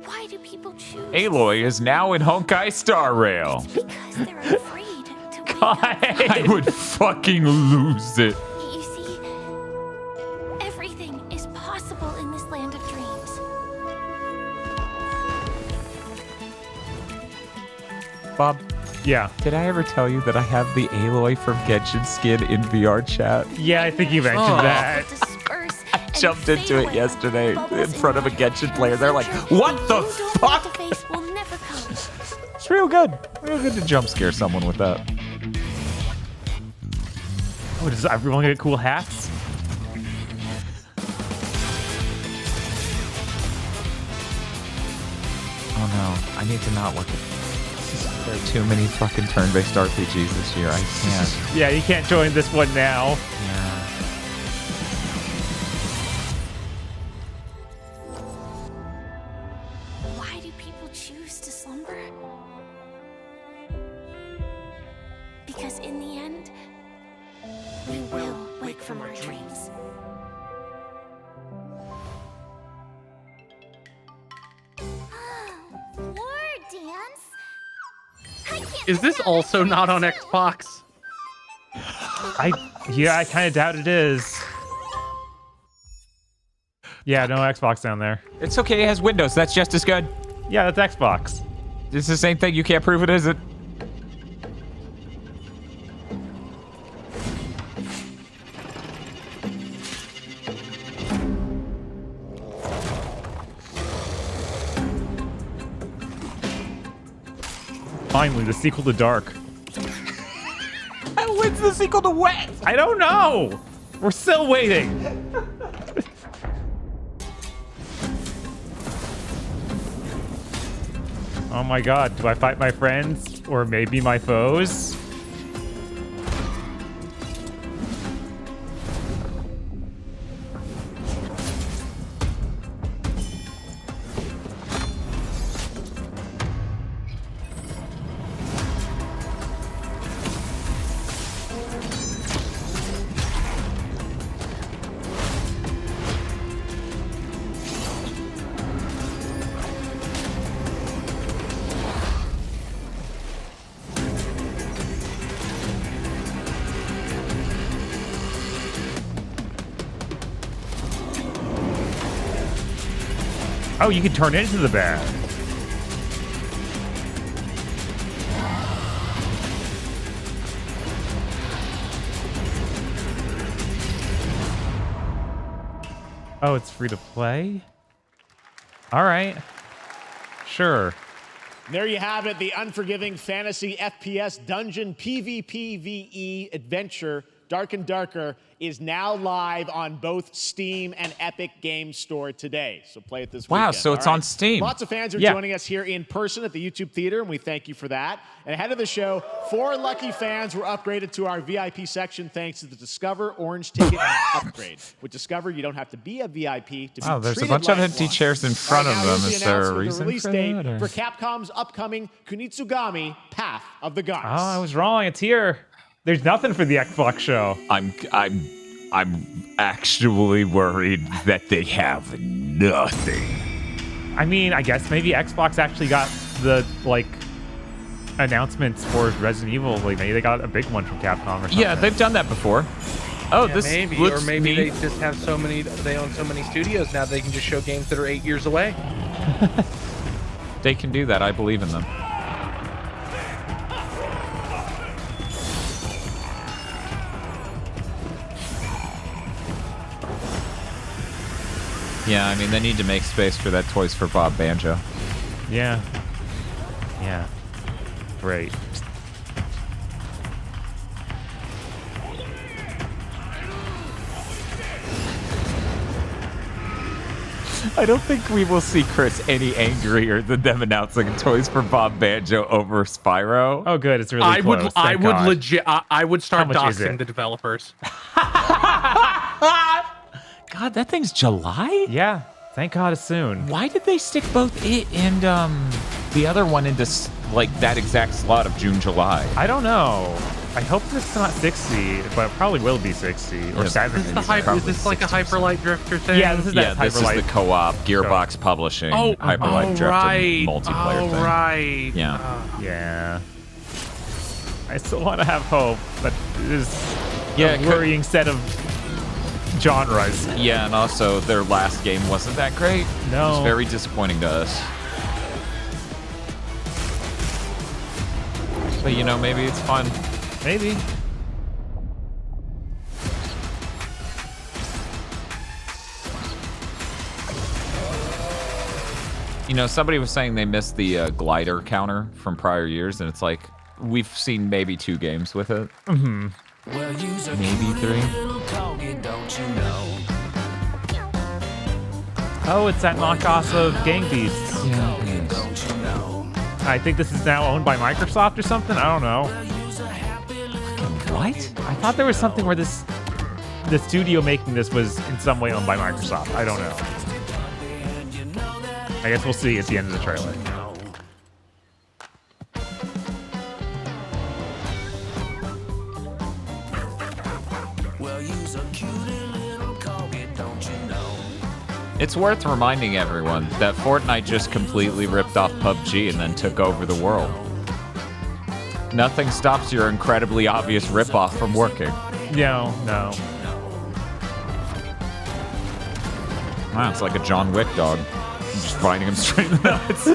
Why do people choose? Aloy is now in Honkai Star Rail. Because they're afraid to wake God, up. I would fucking lose it. You see, everything is possible in this land of dreams. Bob, Yeah. did I ever tell you that I have the Aloy from Genshin skin in VR chat? Yeah, I think you mentioned that. Disperse I jumped into it yesterday in front of a Genshin player. They're like, what the fuck? Face will never come. It's real good. Real good to jump scare someone with that. Oh, does everyone get cool hats? Oh no, I need to not look at there are too many fucking turn-based RPGs this year. I can't. Yeah, you can't join this one now. Yeah. Why do people choose to slumber? Because in the end, we will wake from our dreams. War dance? Is this also not on Xbox? I kind of doubt it is. Yeah, no Xbox down there. It's okay, it has Windows. That's just as good. Yeah, that's Xbox. It's the same thing. You can't prove it, is it? Finally, the sequel to Dark. When's the sequel to Wet? I don't know. We're still waiting. Oh my god, do I fight my friends or maybe my foes? Oh, you can turn into the bat. Oh, it's free to play? All right. Sure. There you have it, the unforgiving fantasy FPS dungeon PvPvE adventure, Dark and Darker, is now live on both Steam and Epic Games Store today. So play it this weekend. Wow, so it's on Steam. Lots of fans are joining us here in person at the YouTube Theater, and we thank you for that. And ahead of the show, 4 lucky fans were upgraded to our VIP section thanks to the Discover Orange Ticket upgrade. With Discover, you don't have to be a VIP to be Oh, there's a treated bunch like of empty one. chairs in front of Right now, them. here's Is the there a announcement of reason the release for date that? Or? for Capcom's upcoming Kunitsugami Path of the Gods. Oh, I was wrong. It's here. There's nothing for the Xbox show. I'm actually worried that they have nothing. I mean, I guess maybe Xbox actually got the announcements for Resident Evil. Like maybe they got a big one from Capcom or something. Yeah, they've done that before. Oh, Yeah, this maybe, looks or maybe neat. they just have so many. They own so many studios now. They can just show games that are 8 years away. They can do that. I believe in them. Yeah, I mean, they need to make space for that Toys for Bob banjo. Yeah. Yeah. Great. I don't think we will see Chris any angrier than them announcing a Toys for Bob banjo over Spyro. Oh, good. It's really close. I Thank would God. legit. I would start How much is doxing it? the developers. God, that thing's July? Yeah. Thank God it's soon. Why did they stick both it and the other one into that exact slot of June, July? I don't know. I hope it's not 60, but it probably will be 60 or 70. Is this like a Hyperlight Drifter thing? Yeah, this is that this is Hyperlight. the co-op Gearbox Publishing Hyperlight Drifter right. multiplayer thing. Right. Yeah. Yeah. I still want to have hope, but there's Yeah, a worrying set of genres. Yeah, and also their last game wasn't that great. No. It was very disappointing to us. But you know, maybe it's fun. Maybe. You know, somebody was saying they missed the glider counter from prior years, and it's like, we've seen maybe 2 games with it. Mm-hmm. Maybe 3. Oh, it's that knockoff of Gang Beasts. Yeah, it is. I think this is now owned by Microsoft or something. I don't know. What? I thought there was something where the studio making this was in some way owned by Microsoft. I don't know. I guess we'll see at the end of the trailer. It's worth reminding everyone that Fortnite just completely ripped off PUBG and then took over the world. Nothing stops your incredibly obvious ripoff from working. No. Wow, it's like a John Wick dog. I'm just biting him straight in the nuts.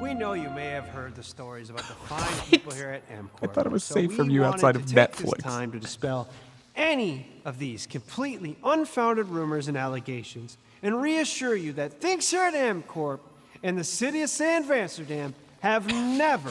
We know you may have heard the stories about the fine people here at MCorp. I thought it was so safe from we you wanted outside to of take Netflix. This time to dispel any of these completely unfounded rumors and allegations, and reassure you that things here at MCorp and the city of San Amsterdam have never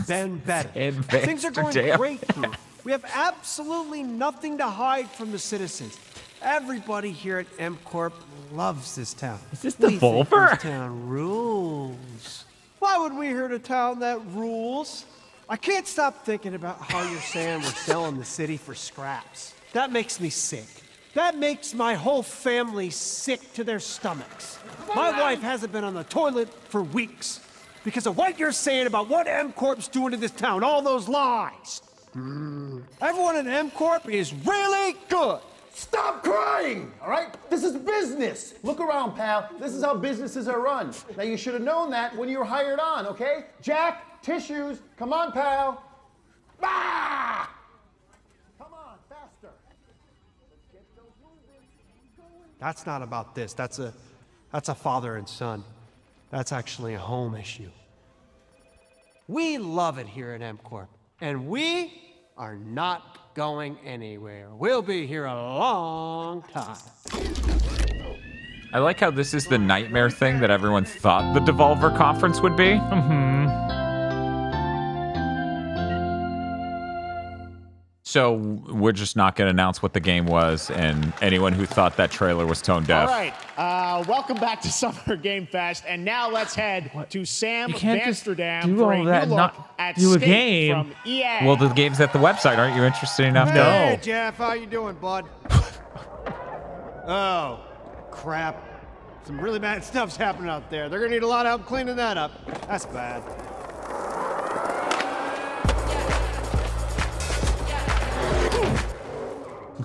been better. Things are going Amsterdam. great here. We have absolutely nothing to hide from the citizens. Everybody here at MCorp loves this town. Is this the We think Volver? this town rules. Why would we hurt a town that rules? I can't stop thinking about how you're saying we're selling the city for scraps. That makes me sick. That makes my whole family sick to their stomachs. My wife hasn't been on the toilet for weeks because of what you're saying about what MCorp's doing to this town, all those lies. Everyone at MCorp is really good. Stop crying, all right? This is business. Look around, pal. This is how businesses are run. Now, you should have known that when you were hired on, okay? Jack, tissues. Come on, pal. Ah! Come on, faster. That's not about this. That's a father and son. That's actually a home issue. We love it here at M-Corp, and we are not going anywhere. We'll be here a long time. I like how this is the nightmare thing that everyone thought the Devolver Conference would be. So we're just not going to announce what the game was, and anyone who thought that trailer was tone deaf. All right, welcome back to Summer Game Fest, and now let's head to Sam Amsterdam for a new look at do a Skate game. from EA. Well, the game's at the website. Aren't you interested enough to? Hey, Jeff, how you doing, bud? Oh, crap. Some really bad stuff's happening out there. They're gonna need a lot of help cleaning that up. That's bad.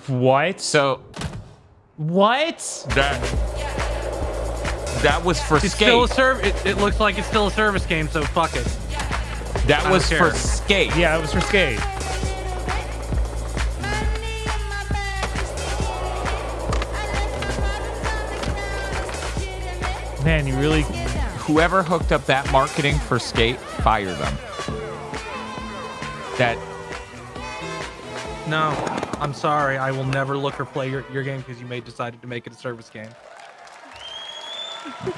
What? So, what? That was for It's Skate. still a it looks like it's still a service game, so fuck it. That was for Skate. Yeah, it was for Skate. Man, you really... Whoever hooked up that marketing for Skate, fire them. That... No, I'm sorry. I will never look or play your game because you decided to make it a service game.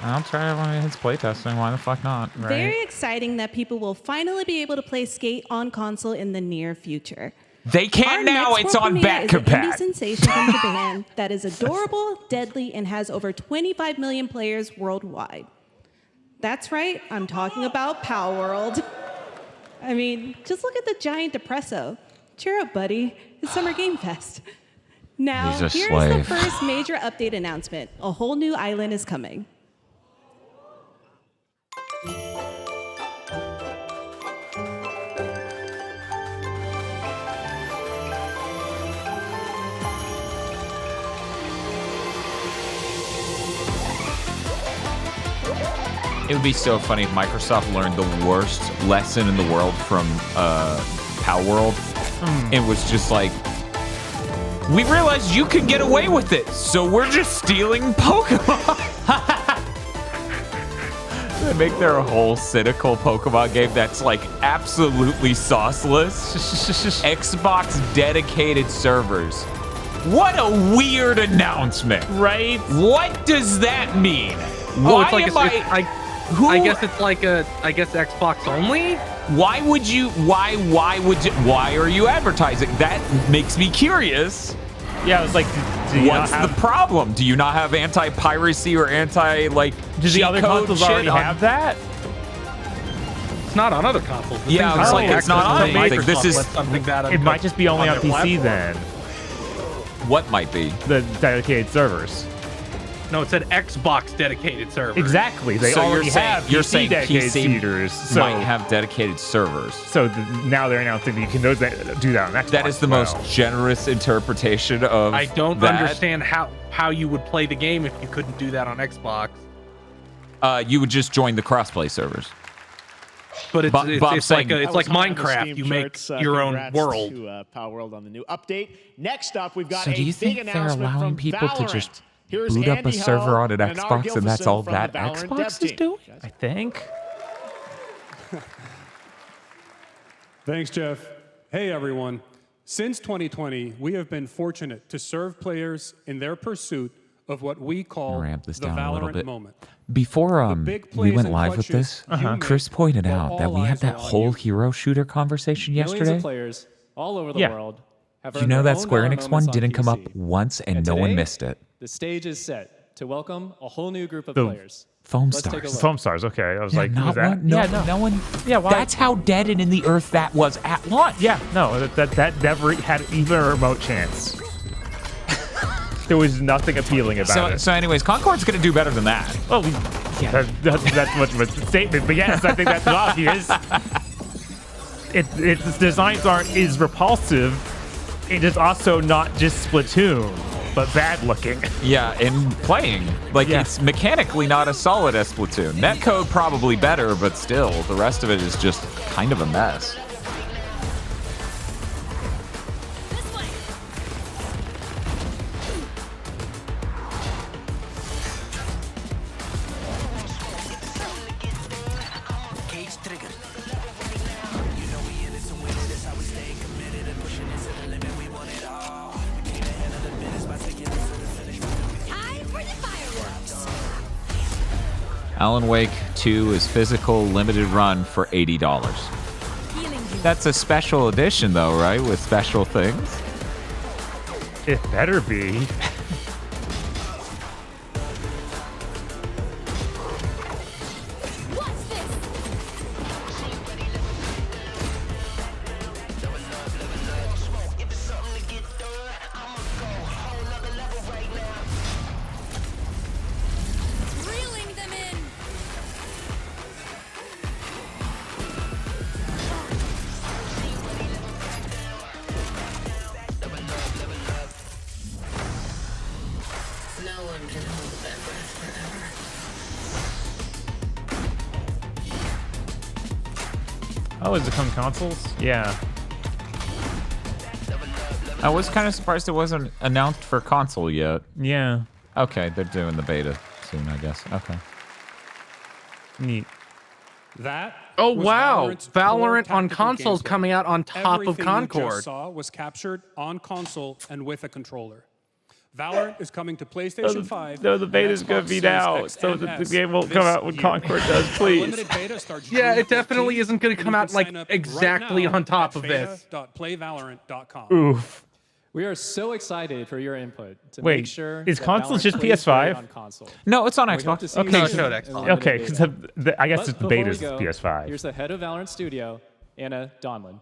I'll try it when it's playtesting. Why the fuck not? Right? Very exciting that people will finally be able to play Skate on console in the near future. They can now. It's on back Is an indie compat. sensation from Japan that is adorable, deadly, and has over 25 million players worldwide. That's right. I'm talking about Power World. I mean, just look at the giant depresso. Cheer up, buddy. It's Summer Game Fest. Now, He's a here's slave. the first major update announcement. A whole new island is coming. It would be so funny if Microsoft learned the worst lesson in the world from Power World. It was just like, we realized you can get away with it, so we're just stealing Pokemon. They make their whole cynical Pokemon game that's like absolutely sauceless. Xbox dedicated servers. What a weird announcement. Right? What does that mean? Oh, it's Why like am I I guess it's like Xbox only. Why would you? Why are you advertising? That makes me curious. Yeah, it's like, do you what's not have, the problem? Do you not have anti-piracy or anti-like? do the other consoles already have that? It's not on other consoles. The Yeah, thing's it's only like it's not on accessible anything. This Microsoft is lets something that It might just be only on their PC platform. then. what might be. The dedicated servers. No, it said Xbox dedicated server. Exactly. They So already have you're PC saying dedicated PC seaters. So, might have dedicated servers. so now they're announcing that you can do that on Xbox. That is the Wow. most generous interpretation of. I don't that. understand how you would play the game if you couldn't do that on Xbox. You would just join the crossplay servers. But it's Bob's like saying- it's like That was hot on the Minecraft. Steam You make charts. your own Congrats world. To Power World on the new update. Next up, we've got So a do you big think they're announcement allowing from people to Valorant. just Here's boot up Andy a server Hull on an and Xbox Anar and that's all Gilfison from that the Valorant Xbox dev is team. doing? I think. Thanks, Jeff. Hey, everyone. Since 2020, we have been fortunate to serve players in their pursuit of what we call Ramp this the down a little Valorant bit. moment. Before big we plays went and live with clutches this, you make Chris pointed while out that all we had eyes that are on whole you. hero shooter conversation Millions yesterday. of players all over the Yeah. world have Do you earned know their that own Square Valorant Enix one moments on didn't come up PC. once and no today, one missed it? The stage is set to welcome a whole new group of The players. Foam Let's take a Stars. look. Foam Stars. Okay, I was like, not who's that? one, no, yeah, no. no one. Yeah, why? That's how dead and in the earth that was at launch. Yeah, no, that never had even a remote chance. There was nothing appealing about it. So, anyways, Concord's gonna do better than that. Oh, yeah, that's much of a statement, but yes, I think that's obvious. Its designs aren't as repulsive. It is also not just Splatoon, but bad looking. Yeah, and playing. Like, Yeah. it's mechanically not as solid as Splatoon. Netcode probably better, but still, the rest of it is just kind of a mess. Alan Wake 2 is physical limited run for $80. That's a special edition, though, right? With special things? It better be. Reeling them in. No one can hold that breath forever. Oh, is it come consoles? Yeah. I was kind of surprised it wasn't announced for console yet. Yeah. Okay, they're doing the beta soon, I guess. Okay. Neat. That. Oh was wow, Valorant's Valorant core on tactical consoles gameplay. coming out on top Everything of you Concord. just saw was captured on console and with a controller. Valorant is coming to PlayStation 5. No, the and beta's Xbox gonna be Series now, X so and that the S game won't this come out when year. Concord does, Our please. limited beta starts Yeah, June it definitely 14th, isn't going to and come you out can like sign up exactly right now on top at of this. beta.playvalorant.com. Oof. We are so excited for your input to Wait, make sure is that consoles Valorant just plays great PS5? on console. No, it's on And we hope Xbox. to see Okay, you No, so- it showed in Xbox. limited Okay, beta. because I guess But it's the before we beta's go, PS5. Here's the head of Valorant Studio, Anna Donlin.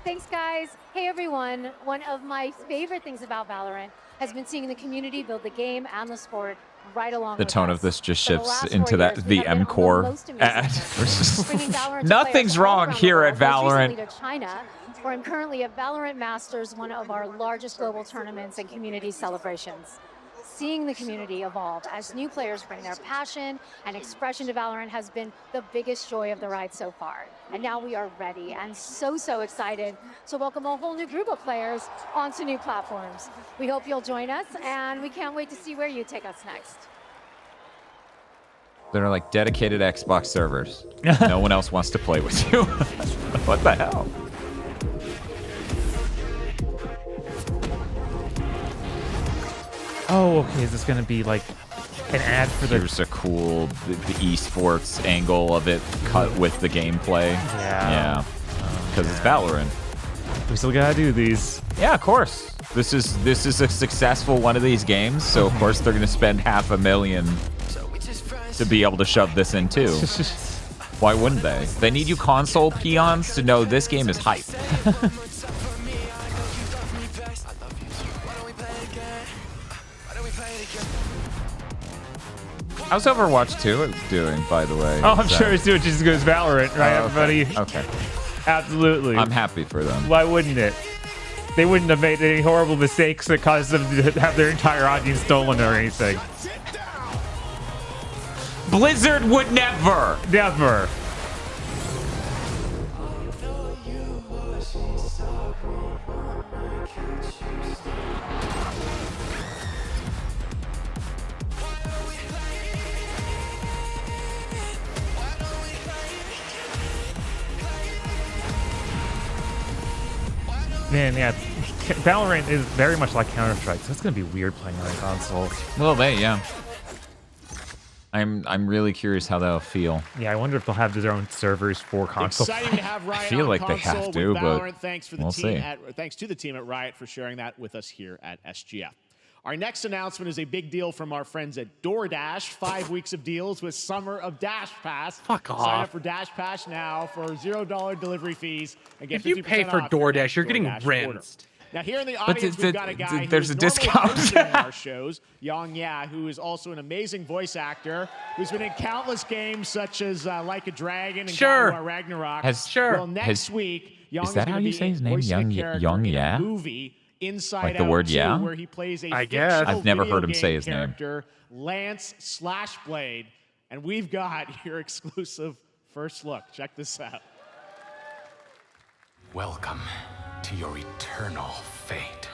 Thanks, guys. Hey, everyone. One of my favorite things about Valorant has been seeing the community build the game and the sport right along The with tone us. of this just For the shifts last 4 into that years, we the have been on M-Core most amazing ad. journeys, bringing Valorant to Nothing's players all wrong around the here world, at most Valorant. recently to China, where I'm currently at Valorant Masters, one of our largest global tournaments and community celebrations. Seeing the community evolve as new players bring their passion and expression to Valorant has been the biggest joy of the ride so far. And now we are ready and so excited to welcome a whole new group of players onto new platforms. We hope you'll join us, and we can't wait to see where you take us next. They're like dedicated Xbox servers. No one else wants to play with you. What the hell? Oh, okay. Is this going to be like an ad for the... Here's a cool the esports angle of it cut with the gameplay. Yeah. Because it's Valorant. We still got to do these. Yeah, of course. This is a successful one of these games, so of course they're going to spend $500,000 to be able to shove this in too. Why wouldn't they? They need you console peons to know this game is hype. How's Overwatch 2 doing, by the way? Oh, I'm sure it's doing just as good as Valorant, right, Oh, okay. everybody? Okay. Absolutely. I'm happy for them. Why wouldn't it? They wouldn't have made any horrible mistakes that caused them to have their entire audience stolen or anything. Blizzard would never. Never. Man, yeah, Valorant is very much like Counter-Strike, so it's gonna be weird playing on a console. Well, yeah. I'm really curious how that'll feel. Yeah, I wonder if they'll have their own servers for console. Exciting to have Riot I feel on like they console have to, with but Valorant. Thanks for the we'll team see. thanks to the team at Riot for sharing that with us here at SGF. Our next announcement is a big deal from our friends at DoorDash. 5 weeks of deals with Summer of Dash Pass. Fuck Sign off. up for Dash Pass now for $0 delivery fees and get If you 50% pay for off your DoorDash, next you're getting DoorDash order. rinsed. Now here in the But audience, we've got a guy there's who's a normally discount. hosting our shows, Yang Ya, who is also an amazing voice actor, who's been in countless games such as Like a Dragon and Sure. God of War Ragnarok. Has- Well, next week, Yang is that gonna how you be say his name? voicing a Yang character Yang in a Ya? movie Inside Like the Out word 2, yeah? where he plays a I guess. fictional I've never video heard him say game his name. character, Lance Slashblade. And we've got your exclusive first look. Check this out. Welcome to your eternal fate.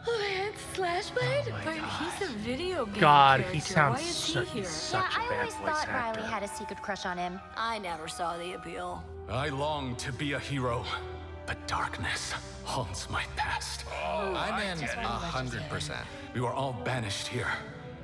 Lance Slashblade? But he's a video game God, character. he sounds Why is such, he here? such a bad voice actor. Riley had a secret crush on him. I never saw the appeal. I long to be a hero, but darkness haunts my past. I'm in 100%. We were all banished here,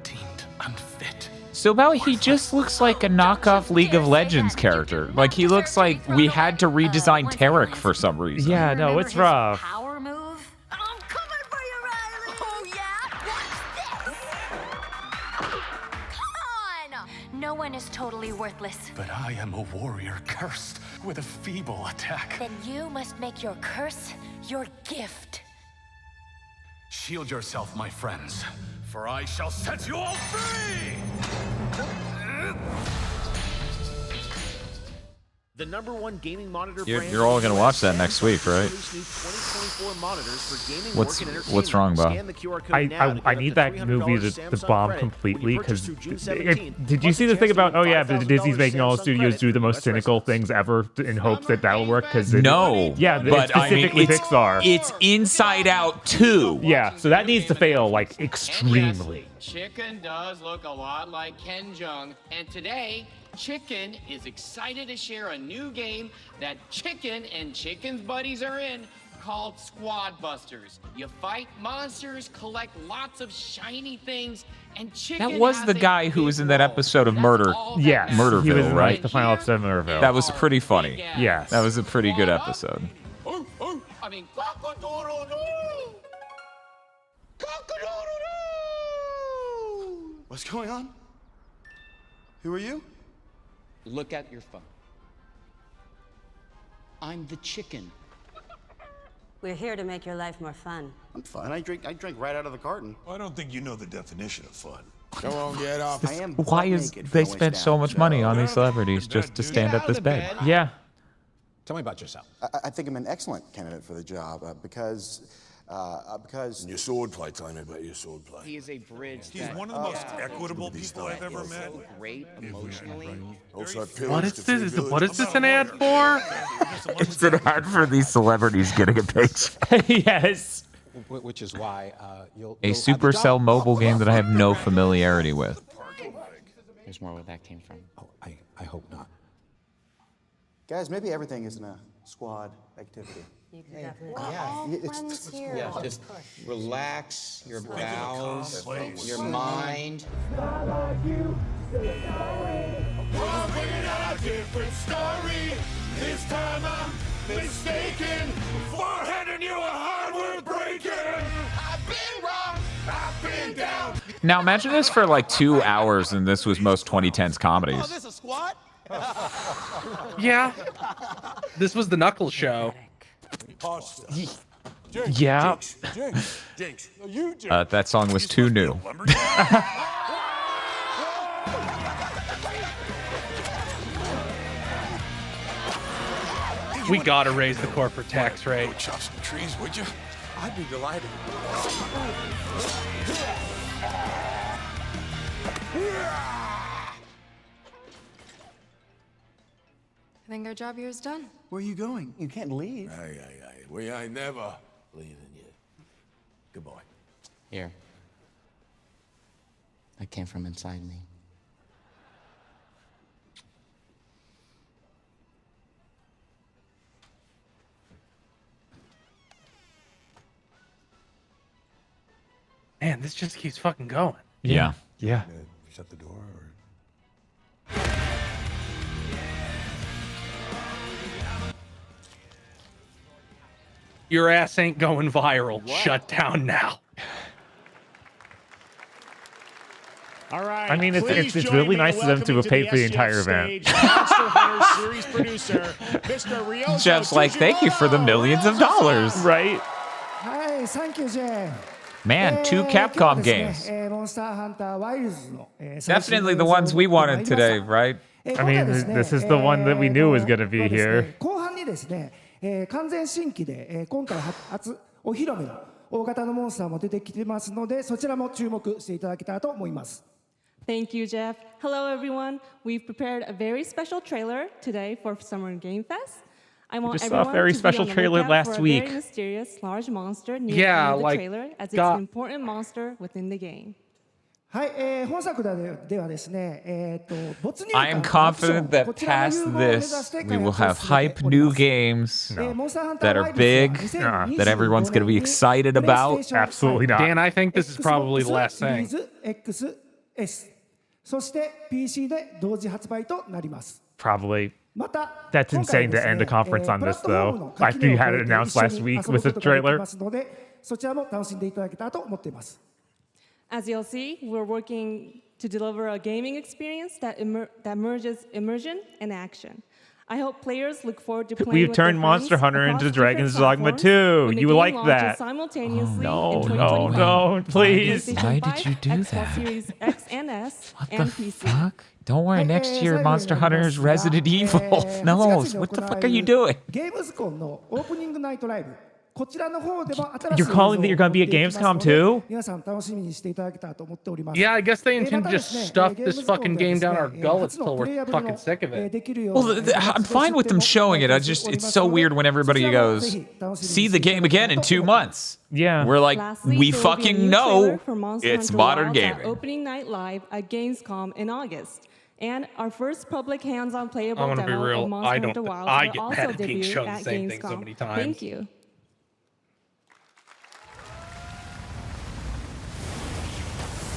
deemed unfit. So Bao, he just looks like a knockoff League of Legends character. Like he looks like we had to redesign Tarek for some reason. Yeah, no, it's rough. Power move? I'm coming for you, Riley! Oh, yeah? Watch this! Come on! No one is totally worthless. But I am a warrior cursed with a feeble attack. Then you must make your curse your gift. Shield yourself, my friends, for I shall set you all free! The #1 gaming monitor You're all gonna watch that next week, right? What's wrong, Bob? I need that movie to bomb completely because did you see the thing about Disney's making all studios do the most cynical things ever in hopes that that'll work? Because No, yeah, but it's specifically it's Pixar. It's Inside Out 2. Yeah, so that needs to fail like extremely. Chicken does look a lot like Ken Jeong, and today, Chicken is excited to share a new game that Chicken and Chicken's buddies are in called Squad Busters. You fight monsters, collect lots of shiny things, and Chicken That was has the a guy who big was in that episode of Murder. Yes, Murderville, he was in right? the final episode of Murderville. That was pretty funny. Yes, that was a pretty good episode. I mean, cock-a-doodle-doo! Cock-a-doodle-doo! What's going on? Who are you? Look at your phone. I'm the chicken. We're here to make your life more fun. I'm fine. I drink right out of the carton. I don't think you know the definition of fun. Come on, get off. I am Why is they spent so much money on these celebrities just to stand up this bed? Yeah. Tell me about yourself. I think I'm an excellent candidate for the job because. And your swordplay, tell me about your swordplay. He is a bridge. He's one of the most equitable people I've ever met. So great emotionally. What is this? What is this an ad for? It's an ad for these celebrities getting a paycheck. Yes. Which is why you'll A Supercell mobile game that I have no familiarity with. There's more where that came from. Oh, I hope not. Guys, maybe everything isn't a squad activity. You can definitely. Yeah, just relax your bowels, your mind. Different story. This time I'm mistaken for handing you a hardware breaking. I've been wrong. I've been down. Now imagine this for like 2 hours and this was most 2010s comedies. this a squat? Yeah. This was the Knuckles show. Yeah. Jinx. You That song was too new. We gotta raise the corporate tax rate. Chop some trees, would you? I'd be delighted. I think our job here is done. Where are you going? You can't leave. Aye. We ain't never leaving you. Goodbye. Here. That came from inside me. Man, this just keeps fucking going. Yeah. Yeah. Shut the door. Your ass ain't going viral. Shut down now. All right. I mean, it's please join really me nice in of them to have welcoming paid for the SGF entire stage, event. Monster Hunter series producer, Mr. Ryozo Jeff's like, thank you for the millions of dollars. Right? Hi, thank you, Jay. Man, 2 Capcom games. Definitely the ones we wanted today, right? I mean, this is the one that we knew was going to be here. 後半にですね、完全新規で、今回初お披露目の大型のモンスターも出てきてますので、そちらも注目していただけたらと思います。Thank you, Jeff. Hello, everyone. We've prepared a very special trailer today for Summer Game Fest. I want just saw a everyone very to special be on the trailer lookout last for week. a very mysterious large monster near Yeah, the end of the like, trailer, as it's got- an important monster within the game. はい、本作ではですね、没入 I am 感アクション confident that こちらの past 融合を目指 this して we 開 will 発を have 進め hype ており new ます。 games モンスターハンター that ワ are イルドは big, 2025 that everyone's going to be excited プレイステー about. ション Absolutely not. Dan, I think this is probably the last thing. シリーズ XS、そして PC で同時発売となります。 Probably. また That's 今回 insane です to ね end a conference on プラ this ットフォーム though. の After 垣 you 根を had 越 it えて announced 一緒 last に遊 week ぶ with こ the とができ trailer. ますので、そちらも楽しんでいただけたらと思っています。As you'll see, we're working to deliver a gaming experience that merges immersion and action. I hope players look forward to playing We've with turned their Monster friends Hunter across into different Dragon's Dogma platforms 2. when the You game like launches that. simultaneously No, in no, 2025 no, please. on PlayStation Why did you 5, do Xbox that? Series X and S, What and the PC. fuck? Don't worry, next year Monster Hunter is Resident Evil. 8 No, 月に what the 行 fuck わ are れ you る doing? ゲームズコンのオープニングナイトライブ。こちらの方では新しい You're calling that you're gonna be at 映像を持 Gamescom っていきますので too? 皆さん楽しみにしていただけたらと思っております。 Yeah, I guess they intend to またで just すね stuff ゲーム this ズコン fucking では game ですね down our 初 gullets の till プレイ we're ヤブルの fucking sick of it. できるよう Well, に I'm fine with them showing it. It's so weird when everybody goes, see the game again in 2 months. Yeah. We're like, Lastly, we there will be a fucking new know trailer for Monster it's Hunter modern Wilds at gaming. Opening Night Live at Gamescom in August. And our first public hands-on playable I'm gonna be demo real, of Monster I don't Hunter think Wilds I will get also mad at being debut shown the at same thing so Gamescom. many times. Thank you.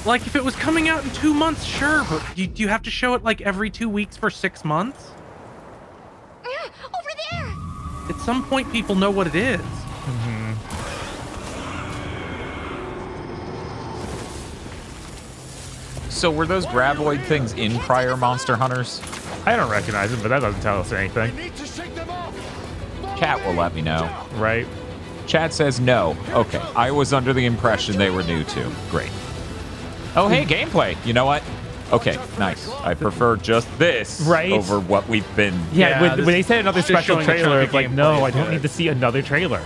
Like, if it was coming out in 2 months, sure, but do you have to show it like every 2 weeks for 6 months? Over there! At some point, people know what it is. So were those graboid things in prior Monster Hunters? I don't recognize them, but that doesn't tell us anything. Chat will let me know. Right? Chat says no. Okay, I was under the impression they were new too. Great. Oh, hey, gameplay. You know what? Okay, nice. I prefer just this Right? over what we've been. Yeah, when they said another just special showing a trailer, chunk it's of like, gameplay no, is I don't good. need to see another trailer.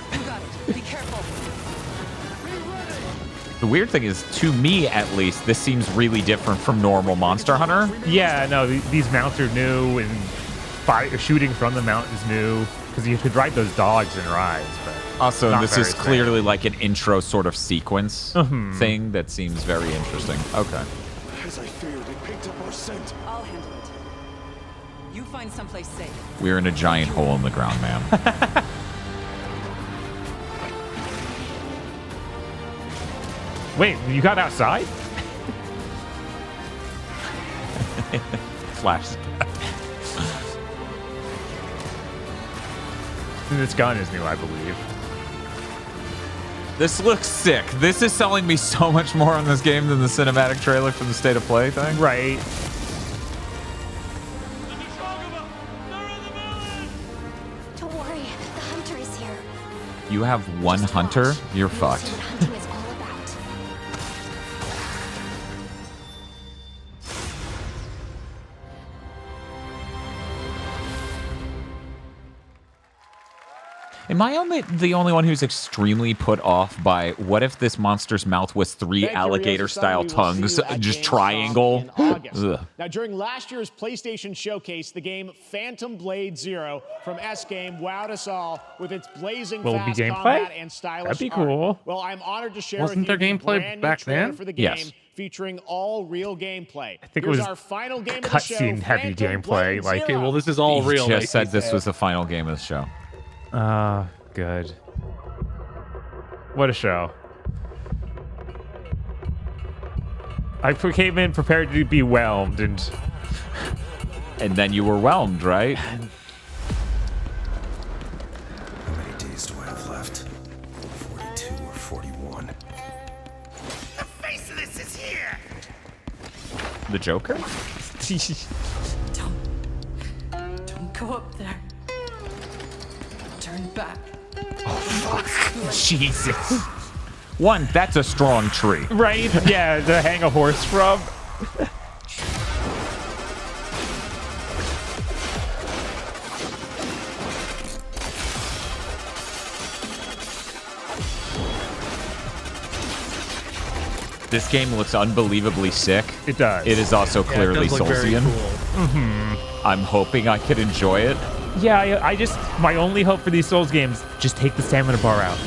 The weird thing is, to me at least, this seems really different from normal Monster Hunter. Yeah, no, these mounts are new, and shooting from the mount is new, because you could ride those dogs and rides, but Also, not this very is same. clearly like an intro sort of sequence thing that seems very interesting. Okay. As I feared, it picked up our scent. I'll handle it. You find someplace safe. We're in a giant hole in the ground, ma'am. Wait, you got outside? Flash. And this gun is new, I believe. This looks sick. This is selling me so much more on this game than the cinematic trailer for the State of Play thing. Right. Don't worry, the hunter is here. You have one hunter? You're fucked. See what hunting is all about. Am I the only one who's extremely put off by what if this monster's mouth was 3 Thank you, alligator-style Ryosu-san. We will tongues, see you at just Gamescom triangle? in August. Ugh. Now, during last year's PlayStation Showcase, the game Phantom Blade Zero from S-Game wowed us all with its blazing Will it be fast gameplay? combat and stylish That'd be art. cool. Well, I'm honored to share Wasn't with you there the gameplay brand new back trailer then? for the game, Yes. featuring all real gameplay. I think Here's it was our final game of the show, cutscene heavy Phantom gameplay. Blade Like, Okay, Zero. well, this is all He real. just they said this said. was the final game of the show. Good. What a show. I came in prepared to be whelmed, and then you were whelmed, right? How many days do I have left? 42 or 41? The Faceless is here! The Joker? Don't go up there. Turn back. Jesus. One, that's a strong tree. right? Yeah, to hang a horse from. This game looks unbelievably sick. It does. It is also clearly it does look very Soulsian. cool. I'm hoping I could enjoy it. Yeah, I just my only hope for these Souls games, just take the stamina bar out.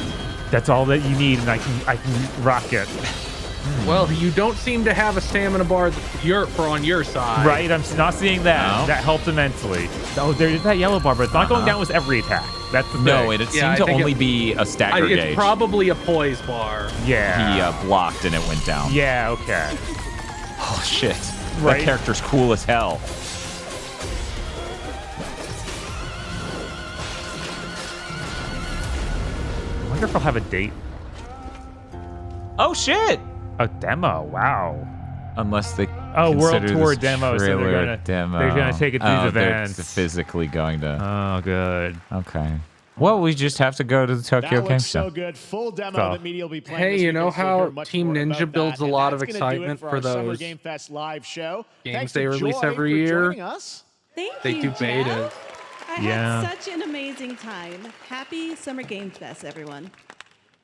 That's all that you need, and I can rock it. Well, you don't seem to have a stamina bar on your side. Right, I'm not seeing that. No. That helped immensely. Oh, there's that yellow bar, but it's not going down with every attack. That's the thing. No, it seemed to only be a stagger gauge. It's probably a poise bar. Yeah. He blocked and it went down. Yeah, okay. Oh, shit. Right. That character's cool as hell. I wonder if I'll have a date. Oh, shit. A demo, wow. Unless they World consider Tour this demo, so trailer they're gonna take it to these events. They're physically going to. Oh, good. Okay. Well, we just have to go to the Tokyo That Game looks Show. so good. Full demo So. that media will be playing. Hey, this you weekend, know so you'll how hear much Team more Ninja about builds that. a lot And of that's gonna do it excitement for our Summer those Game Fest live show. games Thanks they to release Joy every for year. joining us. Thank They you, do Jeff. betas. I Yeah. had such an amazing time. Happy Summer Games Fest, everyone.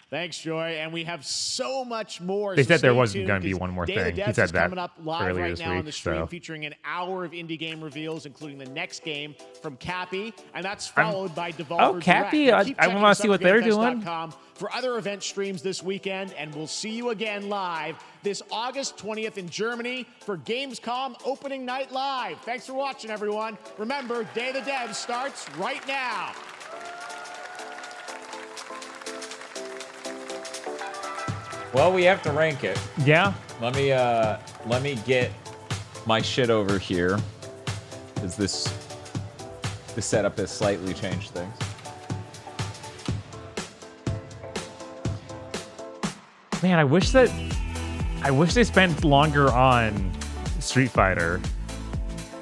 Thanks, Joy. And we have so much more. They so said there stay wasn't tuned, gonna be 'cause one more Day of the thing. He Devs said is that coming up live earlier right this now on week, the stream, so. featuring an hour of indie game reveals, including the next game from Cappy, and that's followed by Devolver Cappy, Direct. Now, keep I checking wanna see what they're doing. summergamefest.com for other event streams this weekend, and we'll see you again live this August 20th in Germany for Gamescom Opening Night Live. Thanks for watching, everyone. Remember, Day of the Devs starts right now. Well, we have to rank it. Yeah. Let me get my shit over here, because this setup has slightly changed things. Man, I wish they spent longer on Street Fighter.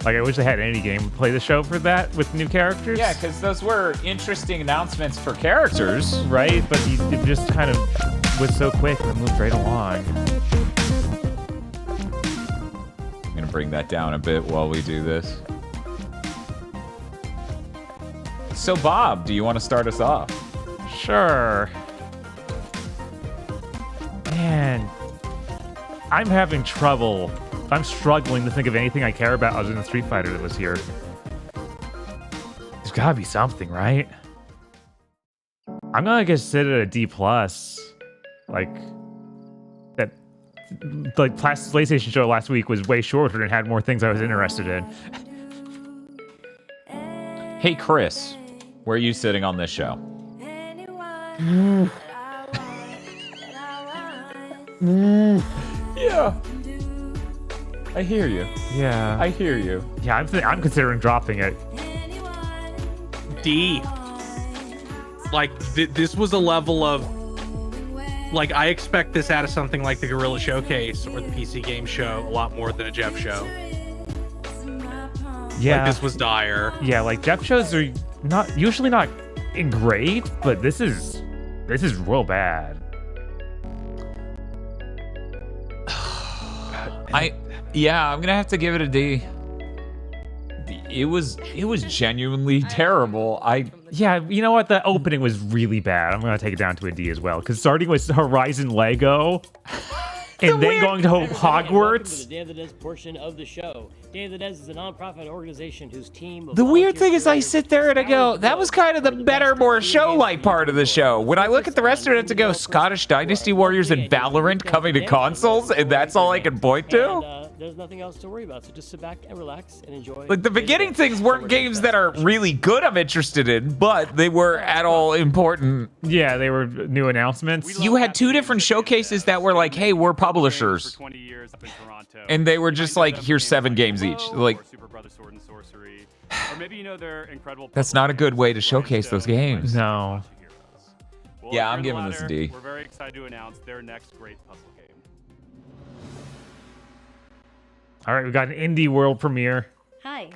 Like, I wish they had any game play the show for that with new characters. Yeah, because those were interesting announcements for characters. Right, but it just kind of was so quick and moved right along. I'm going to bring that down a bit while we do this. So, Bob, do you want to start us off? Sure. Man, I'm having trouble. I'm struggling to think of anything I care about other than Street Fighter that was here. There's gotta be something, right? I'm gonna just sit at a D+. Like, that, like, PlayStation show last week was way shorter and had more things I was interested in. Hey, Chris, where are you sitting on this show? Yeah. I hear you. Yeah. I hear you. Yeah, I'm considering dropping it. D. Like, this was a level of... Like, I expect this out of something like the Guerrilla Showcase or the PC Game Show a lot more than a Jeff Show. Yeah. Like, this was dire. Yeah, like, Jeff shows are usually not great, but this is real bad. I'm gonna have to give it a D. It was genuinely terrible. Yeah, you know what? The opening was really bad. I'm gonna take it down to a D as well, because starting with Horizon Lego, and then going to Welcome to Hogwarts. the Day of the Devs portion of the show. Day of the Devs is a nonprofit organization whose team of The weird volunteer thing is I curators sit there and I go, that was kind of the better, more show-like part of the show. When I look at the rest of it, to go Scottish Dynasty Warriors and Valorant coming to consoles, and that's all I can point to? There's nothing else to worry about, so just sit back and relax and enjoy. Like, the beginning things weren't games that are really good I'm interested in, but they were at all important. Yeah, they were new announcements. You had two different showcases that were like, hey, we're publishers. And they were just like, here's 7 games each. Like, or maybe you know their incredible. that's not a good way to showcase those games. No. Well, Yeah, if I'm you're giving the this a latter, D. We're very excited to announce their next great puzzle game. All right, we got an indie world premiere. Hi,